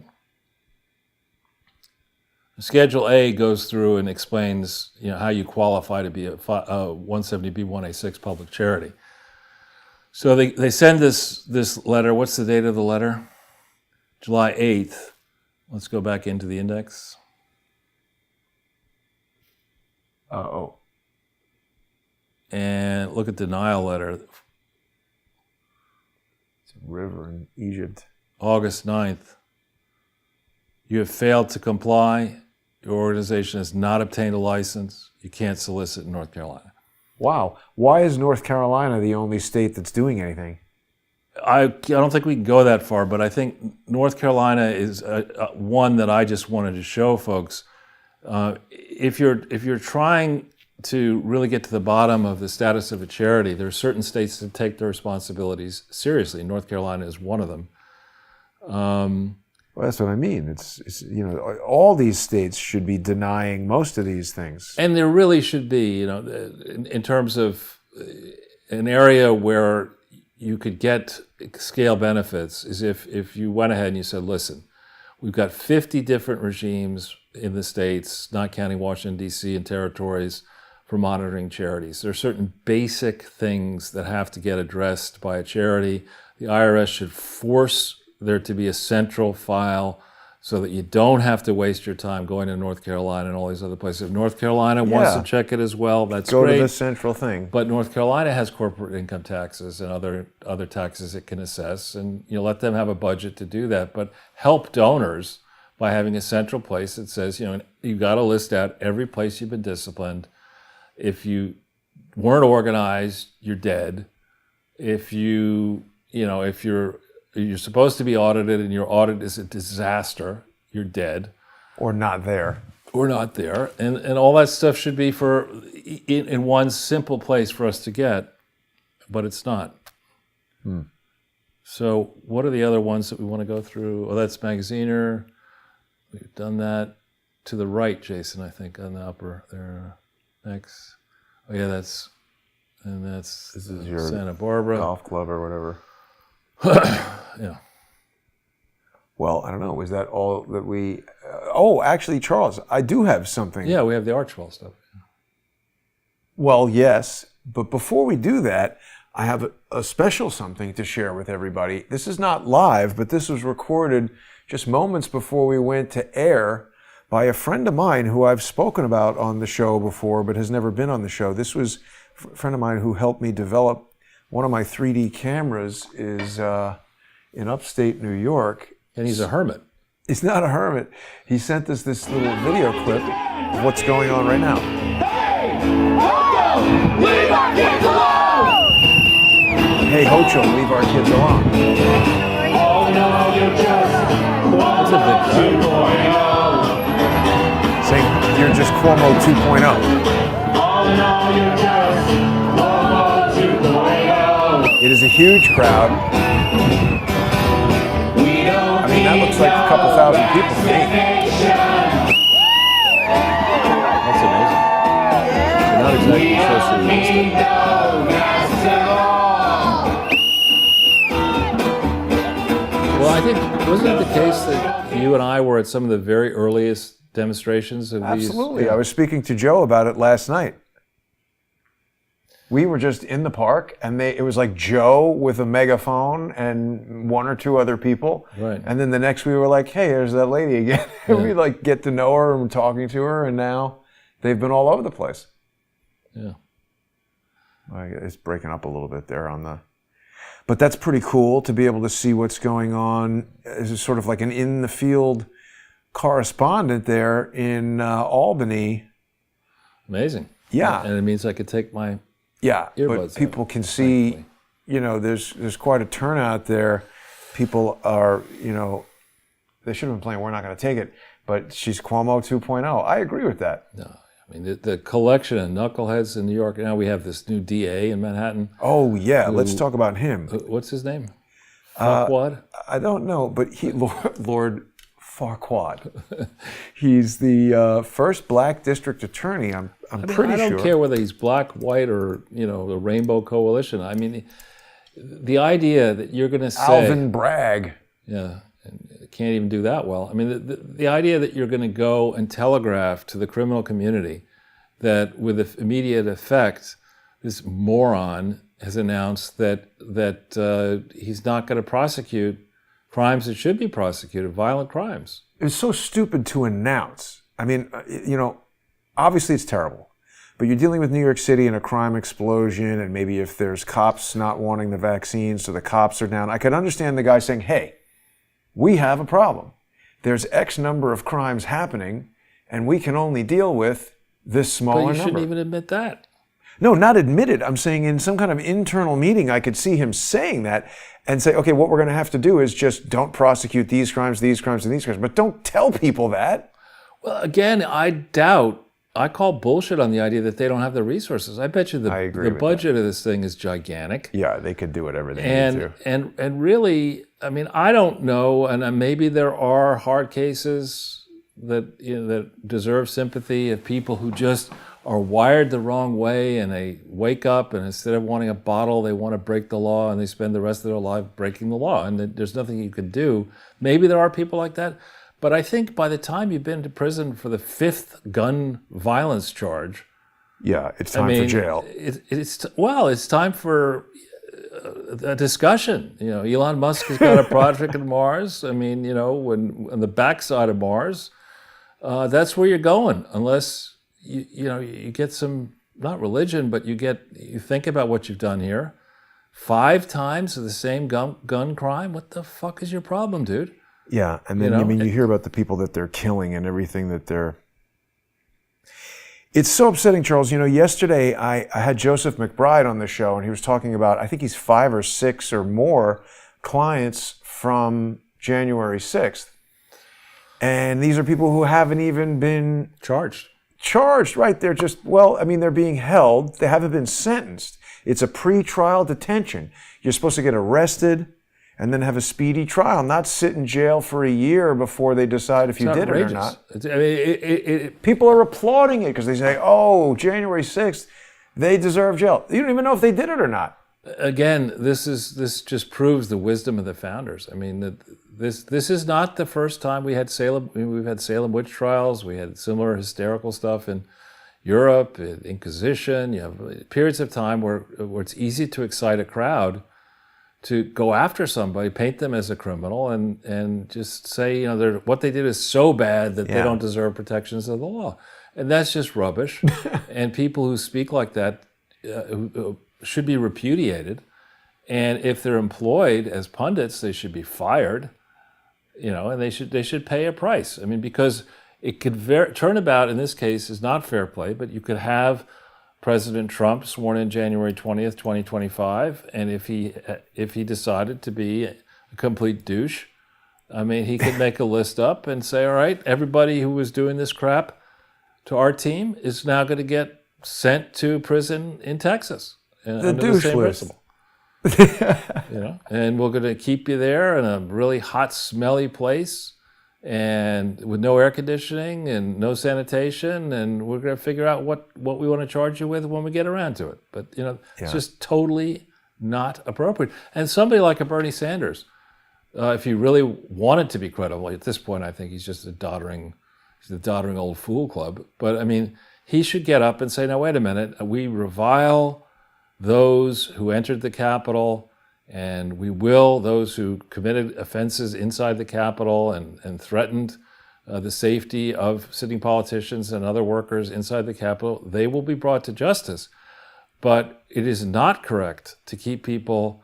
Schedule A goes through and explains, how you qualify to be a 170B1A6 public charity. So they send this letter. What's the date of the letter? July 8th. Let's go back into the index. Uh-oh. And look at denial letter, It's a river in Egypt. August 9th. You have failed to comply. Your organization has not obtained a license. You can't solicit in North Carolina. Wow. Why is North Carolina the only state that's doing anything? I don't think we can go that far, but I think North Carolina is one that I just wanted to show folks. If you're trying to really get to the bottom of the status of a charity, there are certain states that take their responsibilities seriously. North Carolina is one of them. Well, that's what I mean. It's all these states should be denying most of these things. And there really should be, in terms of an area where you could get scale benefits, is if you went ahead and you said, listen, we've got 50 different regimes in the states, not counting Washington, D.C. and territories, for monitoring charities. There are certain basic things that have to get addressed by a charity. The IRS should force there to be a central file so that you don't have to waste your time going to North Carolina and all these other places. If North Carolina wants to check it as well, that's Go great. to the central thing. But North Carolina has corporate income taxes and other taxes it can assess, and let them have a budget to do that. But help donors by having a central place that says, you've got to list out every place you've been disciplined. If you weren't organized, you're dead. If if you're supposed to be audited and your audit is a disaster, you're dead. Or not there. And all that stuff should be in one simple place for us to get, but it's not. So what are the other ones that we want to go through? Oh, that's Magaziner. We've done that. To the right, Jason, I think, on the upper there. Next. Oh yeah, this is your Santa Barbara golf club or whatever. Yeah. Well, I don't know. Was that all that we... actually, Charles, I do have something. Yeah, we have the Archwell stuff. Well, yes. But before we do that, I have a special something to share with everybody. This is not live, but this was recorded just moments before we went to air by a friend of mine who I've spoken about on the show before, but has never been on the show. This was a friend of mine who helped me develop one of my 3D cameras is in upstate New York. And he's a hermit. He's not a hermit. He sent us this little video clip of what's going on right now. Leave our kids alone! Hey, Hocho, leave our kids alone. Oh no, you just That's a big guy. Saying you're just Cuomo 2.0. Oh no, you just 2.0. It is a huge crowd. I mean, that looks like a couple thousand people to me. That's amazing. Not exactly socially realistic. Well, I think, wasn't it the case that you and I were at some of the very earliest demonstrations of these? Absolutely. I was speaking to Joe about it last night. We were just in the park, and it was like Joe with a megaphone and one or two other people. Right. And then the next we were like, hey, there's that lady again. Yeah. We like get to know her and talking to her, and now they've been all over the place. Yeah. It's breaking up a little bit there on the... But that's pretty cool to be able to see what's going on as sort of like an in-the-field correspondent there in Albany. Amazing. Yeah. And it means I could take my... Yeah, earbuds but people can see, there's quite a turnout there. People are, they should have been playing We're Not Going to Take It, but she's Cuomo 2.0. I agree with that. No, I mean, the collection of knuckleheads in New York, now we have this new DA in Manhattan. Oh, yeah, let's talk about him. What's his name? Farquaad? I don't know, but Lord Farquaad. He's the first black district attorney, I'm pretty sure. I don't care whether he's black, white, or, the Rainbow Coalition. I mean, the idea that you're going to say... Alvin Bragg. Yeah, and can't even do that well. I mean, the idea that you're going to go and telegraph to the criminal community that with immediate effect, this moron has announced that he's not going to prosecute crimes that should be prosecuted, violent crimes. It's so stupid to announce. I mean, obviously it's terrible. But you're dealing with New York City and a crime explosion, and maybe if there's cops not wanting the vaccine, so the cops are down. I could understand the guy saying, hey, we have a problem. There's X number of crimes happening, and we can only deal with this smaller number. But you shouldn't even admit that. No, not admit it. I'm saying in some kind of internal meeting, I could see him saying that and say, okay, what we're going to have to do is just don't prosecute these crimes, and these crimes. But don't tell people that. Well, again, I call bullshit on the idea that they don't have the resources. I bet you the budget of this thing is gigantic. Yeah, they could do whatever they need to. And really, I mean, I don't know, and maybe there are hard cases that that deserve sympathy of people who just are wired the wrong way, and they wake up and instead of wanting a bottle, they want to break the law, and they spend the rest of their life breaking the law, and there's nothing you can do. Maybe there are people like that, but I think by the time you've been to prison for the 5th gun violence charge, yeah, it's time for jail. It's time for a discussion. Elon Musk has got a project on Mars. I mean, when on the backside of Mars, that's where you're going, unless you get some, not religion, but you think about what you've done here. 5 times of the same gun crime. What the fuck is your problem, dude? Yeah, and then you hear about the people that they're killing and everything that they're. It's so upsetting, Charles. Yesterday I had Joseph McBride on the show, and he was talking about, I think he's 5 or 6 or more clients from January 6th. And these are people who haven't even been charged, right? They're just, they're being held. They haven't been sentenced. It's a pre-trial detention. You're supposed to get arrested and then have a speedy trial, not sit in jail for a year before they decide if you did it or not. People are applauding it because they say, oh, January 6th, they deserve jail. You don't even know if they did it or not. Again, this just proves the wisdom of the founders. I mean, this is not the first time we've had Salem witch trials. We had similar hysterical stuff in Europe, Inquisition. You have periods of time where it's easy to excite a crowd to go after somebody, paint them as a criminal, and just say, what they did is so bad that they don't deserve protections of the law. And that's just rubbish. And people who speak like that who should be repudiated. And if they're employed as pundits, they should be fired, and they should pay a price. I mean, because it could turnabout in this case is not fair play, but you could have President Trump sworn in January 20th, 2025, and if he decided to be a complete douche, I mean, he could make a list up and say, all right, everybody who was doing this crap to our team is now going to get sent to prison in Texas. The douche list. And we're going to keep you there in a really hot, smelly place, and with no air conditioning and no sanitation, and we're going to figure out what we want to charge you with when we get around to it. But it's just totally not appropriate. And somebody like a Bernie Sanders, if he really wanted to be credible, at this point I think he's just the doddering old fool club. But I mean, he should get up and say, "No, wait a minute. We revile those who entered the Capitol, and we will those who committed offenses inside the Capitol and threatened the safety of sitting politicians and other workers inside the Capitol. They will be brought to justice." But it is not correct to keep people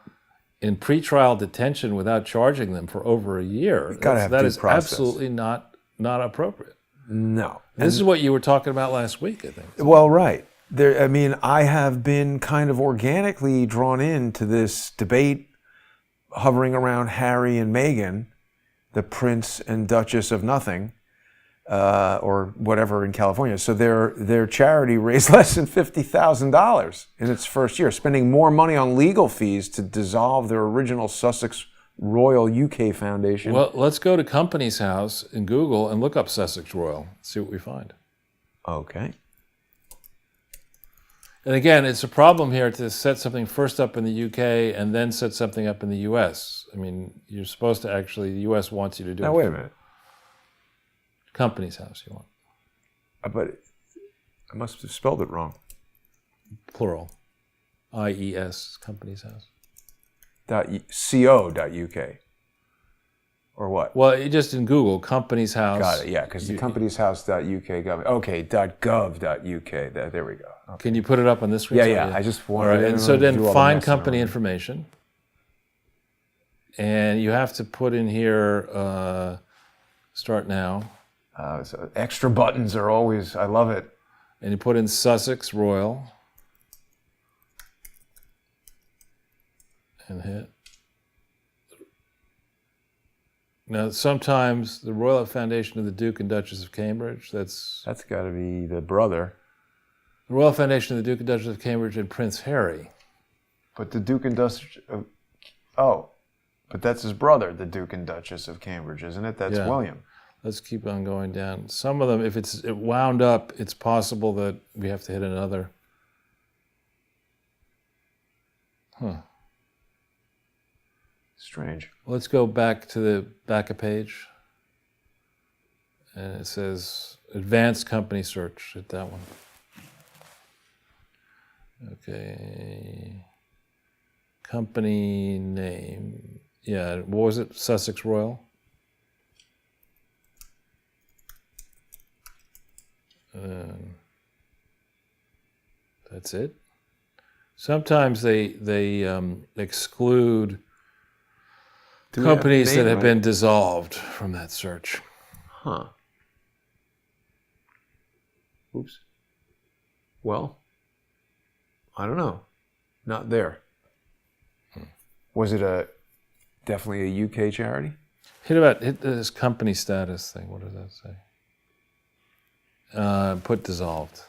in pretrial detention without charging them for over a year. That is absolutely not appropriate. No. This is what you were talking about last week, I think. Well, right. I have been kind of organically drawn into this debate hovering around Harry and Meghan, the Prince and Duchess of Nothing, or whatever in California. So their charity raised less than $50,000 in its first year, spending more money on legal fees to dissolve their original Sussex Royal UK Foundation. Well, let's go to Company's House in Google and look up Sussex Royal, see what we find. Okay. And again, it's a problem here to set something first up in the UK and then set something up in the US. I mean, you're supposed to actually, the US wants you to do it. Now, wait a minute. Company's House, you want. But I must have spelled it wrong. Plural. IES, Company's House. .co.uk. Or what? Well, just in Google, Company's House. Got it, yeah, because the Company's House.uk. Okay, .gov.uk. There we go. Okay. Can you put it up on this screen? Yeah. I just wanted to. And so then find company information. And you have to put in here, start now. So extra buttons are always, I love it. And you put in Sussex Royal. And hit. Now, sometimes the Royal Foundation of the Duke and Duchess of Cambridge, that's got to be the brother. The Royal Foundation of the Duke and Duchess of Cambridge and Prince Harry. But the Duke and Duchess of... Oh, but that's his brother, the Duke and Duchess of Cambridge, isn't it? That's William. Let's keep on going down. Some of them, if it wound up, it's possible that we have to hit another. Strange. Let's go back to the back of page. And it says advanced company search. Hit that one. Okay. Company name. Yeah, what was it? Sussex Royal? That's it. Sometimes they exclude Do we have companies the that name have right? been dissolved from that search. Huh. Oops. Well, I don't know. Not there. Was it definitely a UK charity? Hit this company status thing. What does that say? Put dissolved.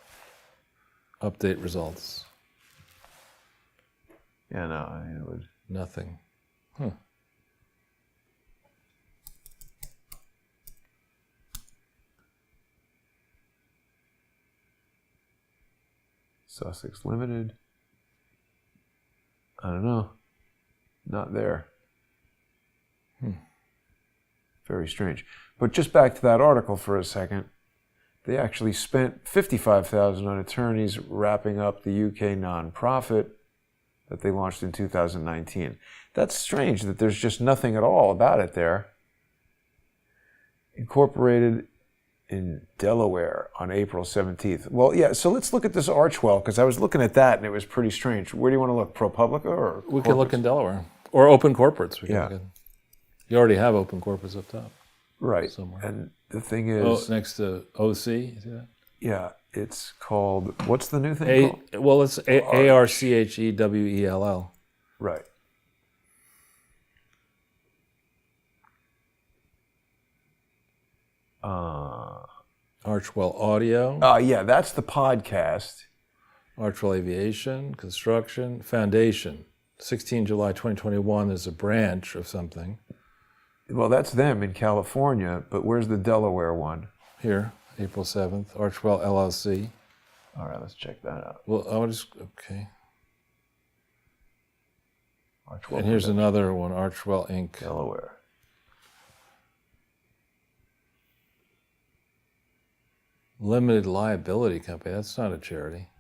Update results. Yeah, no, I mean, it would. Nothing. Sussex Limited. I don't know. Not there. Very strange. But just back to that article for a second. They actually spent $55,000 on attorneys wrapping up the UK nonprofit that they launched in 2019. That's strange that there's just nothing at all about it there. Incorporated in Delaware on April 17th. Well, yeah, so let's look at this Archwell, because I was looking at that and it was pretty strange. Where do you want to look? ProPublica or We can look in Delaware. Or open corporates. We can Yeah. look in. You already have open corporates up top. Right. Somewhere. And the thing is, Next to OC. You see that? yeah, it's called, what's the new thing called? Well, it's ARCHEWELL. Right. Archwell Audio, Yeah, that's the podcast. Archwell Aviation, Construction, Foundation. 16 July 2021, there's a branch of something. Well, that's them in California, but where's the Delaware one? Here, April 7th, Archwell LLC. All right, let's check that out. Well, I'll just, okay. Archwell And here's Production, another one, Archwell Inc. Delaware. Limited Liability Company, that's not a charity.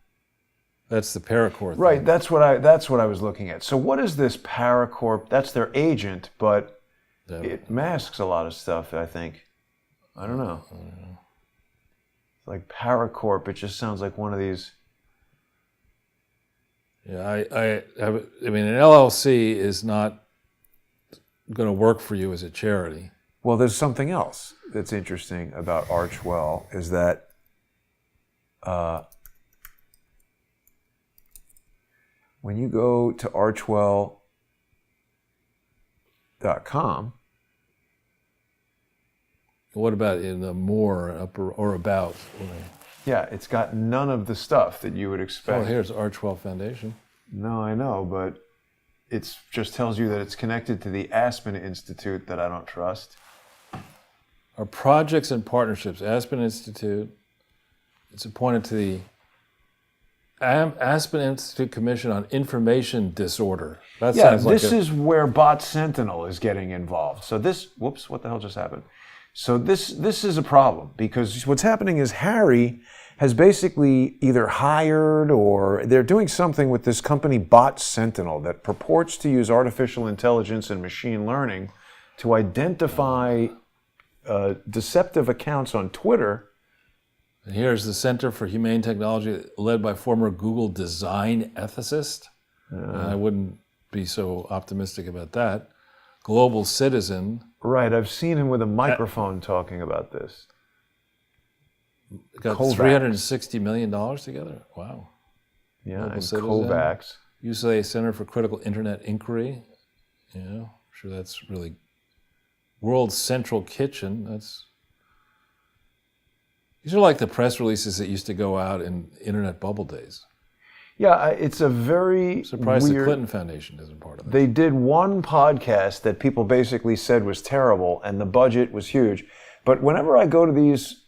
That's the Paracord thing. Right, that's what I was looking at. So what is this Paracorp? That's their agent, but it masks a lot of stuff, I think. I don't know. It's like Paracorp, it just sounds like one of these. Yeah, I mean, an LLC is not going to work for you as a charity. Well, there's something else that's interesting about Archwell is that when you go to archwell.com, What about in the more upper or about? yeah, it's got none of the stuff that you would expect. Oh, here's Archwell Foundation. No, I know, but it just tells you that it's connected to the Aspen Institute that I don't trust. Our projects and partnerships, Aspen Institute. It's appointed to the Aspen Institute Commission on Information Disorder. That Yeah, sounds like this is where Bot Sentinel is getting involved. So this, whoops, what the hell just happened? So this is a problem because what's happening is Harry has basically either hired or they're doing something with this company Bot Sentinel that purports to use artificial intelligence and machine learning to identify deceptive accounts on Twitter. And here's the Center for Humane Technology, led by former Google design ethicist. I wouldn't be so optimistic about that. Global Citizen. Right, I've seen him with a microphone talking about this. Got Kovacs. $360 million together? Wow. Yeah, Global and Citizen. Kovacs. UCLA Center for Critical Internet Inquiry. Yeah, I'm sure that's really... World Central Kitchen. These are like the press releases that used to go out in internet bubble days. Yeah, it's a very Surprised weird... the Clinton Foundation isn't part of it. They did one podcast that people basically said was terrible, and the budget was huge. But whenever I go to these,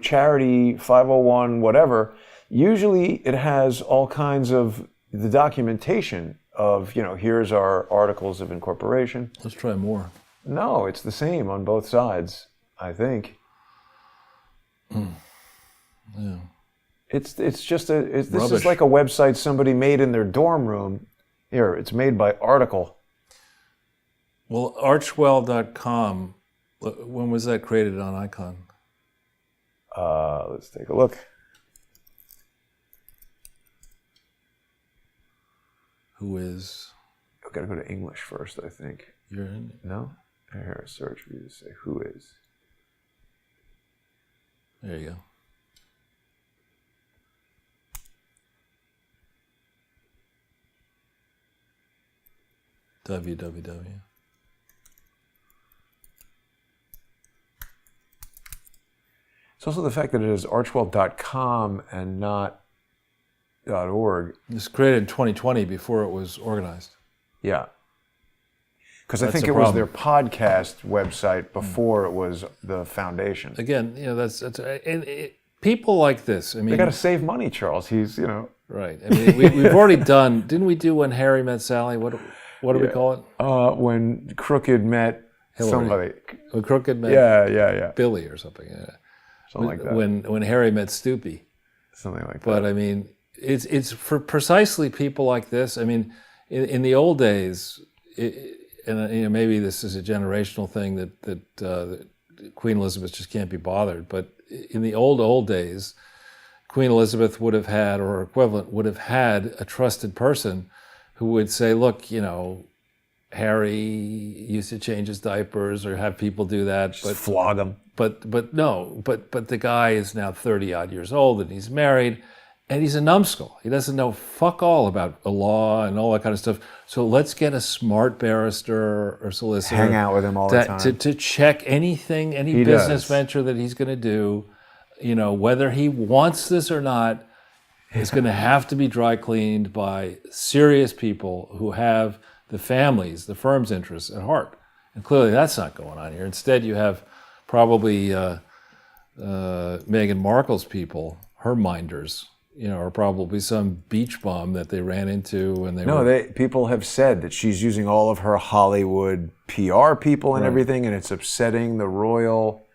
charity 501 whatever, usually it has all kinds of the documentation of, here's our articles of incorporation. Let's try more. No, it's the same on both sides, I think. Yeah. This is Rubbish. like a website somebody made in their dorm room Here, it's made by Article. Well, Archwell.com, when was that created on Icon? Let's take a look. Who is? I've got to go to English first, I think. You're in? No? Here, search for you to say who is. There you go. www. It's also the fact that it is archwell.com and not .org. It was created in 2020 before it was organized. Yeah. Because I That's think the it was problem. their podcast website before it was the foundation. Again, that's people like this. I mean, They got to save money, Charles. He's, right. I mean, we've already done. Didn't we do When Harry Met Sally? What do we call it? When Crooked met Hillary. somebody. When Crooked met Yeah. Billy or something. Yeah. Something like that. When Harry met Stoopy. Something like that. But I mean, it's for precisely people like this. I mean, in the old days, and maybe this is a generational thing that Queen Elizabeth just can't be bothered. But in the old days, Queen Elizabeth would have had, or her equivalent, would have had a trusted person who would say, look, Harry used to change his diapers or have people do that. Just flog him. But the guy is now 30 odd years old and he's married and he's a numbskull. He doesn't know fuck all about the law and all that kind of stuff. So let's get a smart barrister or solicitor. Hang out with him all the time. To check anything, any business venture that he's going to do, whether he wants this or not, is going to have to be dry cleaned by serious people who have the families, the firm's interests at heart. And clearly that's not going on here. Instead, you have probably Meghan Markle's people, her minders, or probably some beach bum that they ran into and people have said that she's using all of her Hollywood PR people and everything, and it's upsetting the royal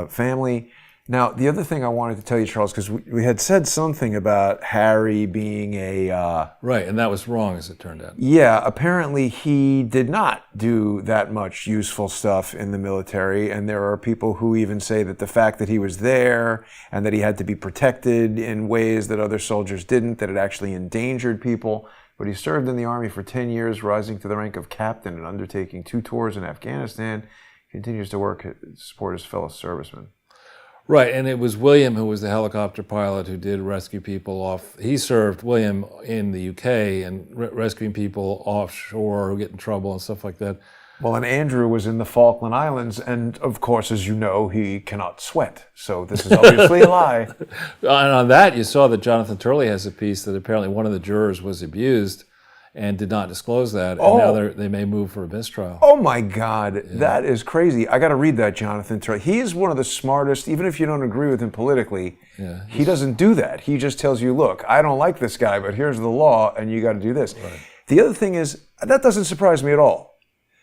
family. Now, the other thing I wanted to tell you, Charles, because we had said something about Harry being a... right, and that was wrong, as it turned out. Yeah, apparently he did not do that much useful stuff in the military, and there are people who even say that the fact that he was there and that he had to be protected in ways that other soldiers didn't, that it actually endangered people. But he served in the Army for 10 years, rising to the rank of captain and undertaking 2 tours in Afghanistan. He continues to work to support his fellow servicemen. Right, and it was William who was the helicopter pilot who did rescue people off. He served, William, in the UK and rescuing people offshore who get in trouble and stuff like that. Well, and Andrew was in the Falkland Islands, and of course, as you know, he cannot sweat. So this is obviously a lie. And on that, you saw that Jonathan Turley has a piece that apparently one of the jurors was abused and did not disclose that, and now they may move for a mistrial. Oh my God, that is crazy. I got to read that, Jonathan Turley. He is one of the smartest, even if you don't agree with him politically, he doesn't do that. He just tells you, look, I don't like this guy, but here's the law, and you got to do this. Right. The other thing is, that doesn't surprise me at all,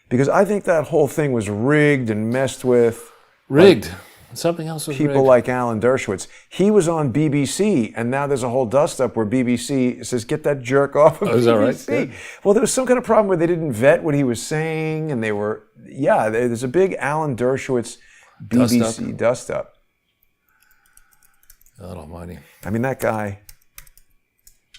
because I think that whole thing was rigged and messed with. Rigged? Something else was people rigged. like Alan Dershowitz. He was on BBC, and now there's a whole dust-up where BBC says, get that jerk off of BBC. Is that right? Good. Well, there was some kind of problem where they didn't vet what he was saying, and there's a big Alan Dershowitz BBC dust-up. God almighty. I mean, that guy,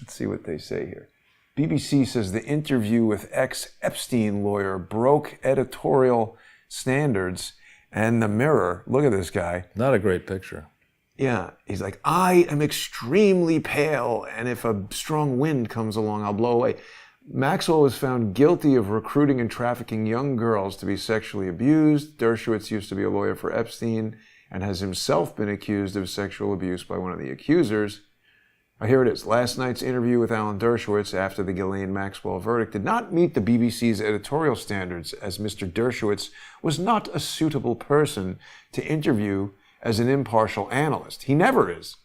let's see what they say here. BBC says the interview with ex-Epstein lawyer broke editorial standards. And the Mirror, look at this guy. Not a great picture. Yeah, he's like, I am extremely pale, and if a strong wind comes along, I'll blow away. Maxwell was found guilty of recruiting and trafficking young girls to be sexually abused. Dershowitz used to be a lawyer for Epstein and has himself been accused of sexual abuse by one of the accusers. Here it is. Last night's interview with Alan Dershowitz after the Ghislaine Maxwell verdict did not meet the BBC's editorial standards, as Mr. Dershowitz was not a suitable person to interview as an impartial analyst. He never is.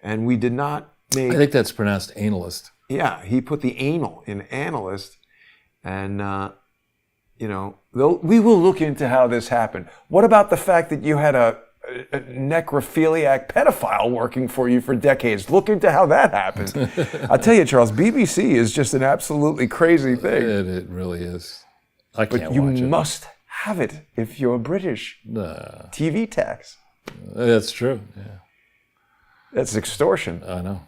And we did not make... I think that's pronounced analyst. Yeah, he put the anal in analyst. And, we will look into how this happened. What about the fact that you had a a necrophiliac pedophile working for you for decades. Look into how that happened. I'll tell you, Charles, BBC is just an absolutely crazy thing. It really is. I can't But you watch it. must have it if you're British. TV tax. That's true. Yeah, That's extortion. I know.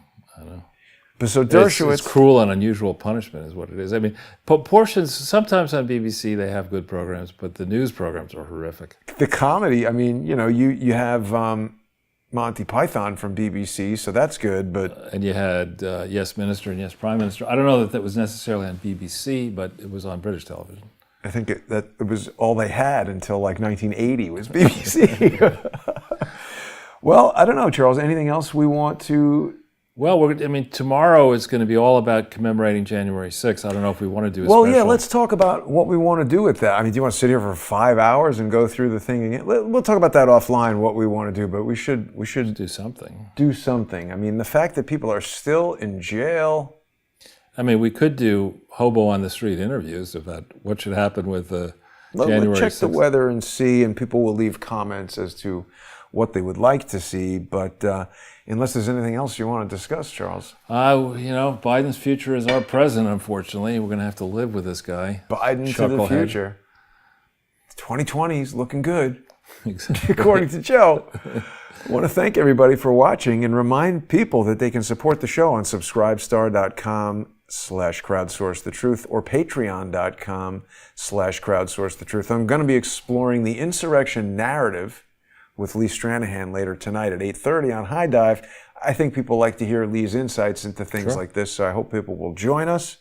But so Dershowitz... It's cruel and unusual punishment is what it is. I mean, portions, sometimes on BBC they have good programs, but the news programs are horrific. The comedy, I mean, you have Monty Python from BBC, so that's good, but... And you had Yes Minister and Yes Prime Minister. I don't know that was necessarily on BBC, but it was on British television. I think it was all they had until like 1980 was BBC. Well, I don't know, Charles, anything else we want to... Well, tomorrow is going to be all about commemorating January 6th. I don't know if we want to do a Well, special. yeah, let's talk about what we want to do with that. I mean, do you want to sit here for 5 hours and go through the thing again? We'll talk about that offline, what we want to do, but we should do something. Do something. I mean, the fact that people are still in jail. I mean, we could do hobo on the street interviews about what should happen with January 6th. We'll check the weather and see, and people will leave comments as to what they would like to see, but unless there's anything else you want to discuss, Charles. Biden's future is our president, unfortunately. We're going to have to live with this guy. Biden to the Chucklehead. future. 2020 is looking good, Exactly. according to Joe. I want to thank everybody for watching and remind people that they can support the show on subscribestar.com/crowdsourcethetruth or patreon.com/crowdsourcethetruth. I'm going to be exploring the insurrection narrative with Lee Stranahan later tonight at 8:30 on High Dive. I think people like to hear Lee's insights into things like this, so I hope people will join us,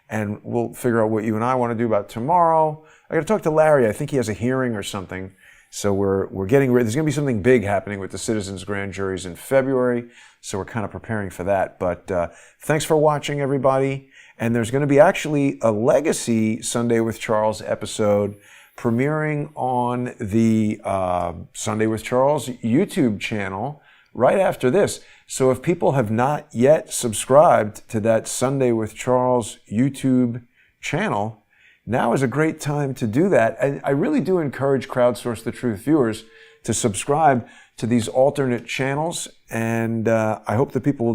and we'll figure out what you and I want to do about tomorrow. I got to talk to Larry. I think he has a hearing or something, so we're getting ready. There's going to be something big happening with the citizens' grand juries in February, so we're kind of preparing for that. But thanks for watching, everybody, and there's going to be actually a Legacy Sunday with Charles episode premiering on the Sunday with Charles YouTube channel right after this. So if people have not yet subscribed to that Sunday with Charles YouTube channel, now is a great time to do that. And I really do encourage Crowdsource the Truth viewers to subscribe to these alternate channels, and I hope that people will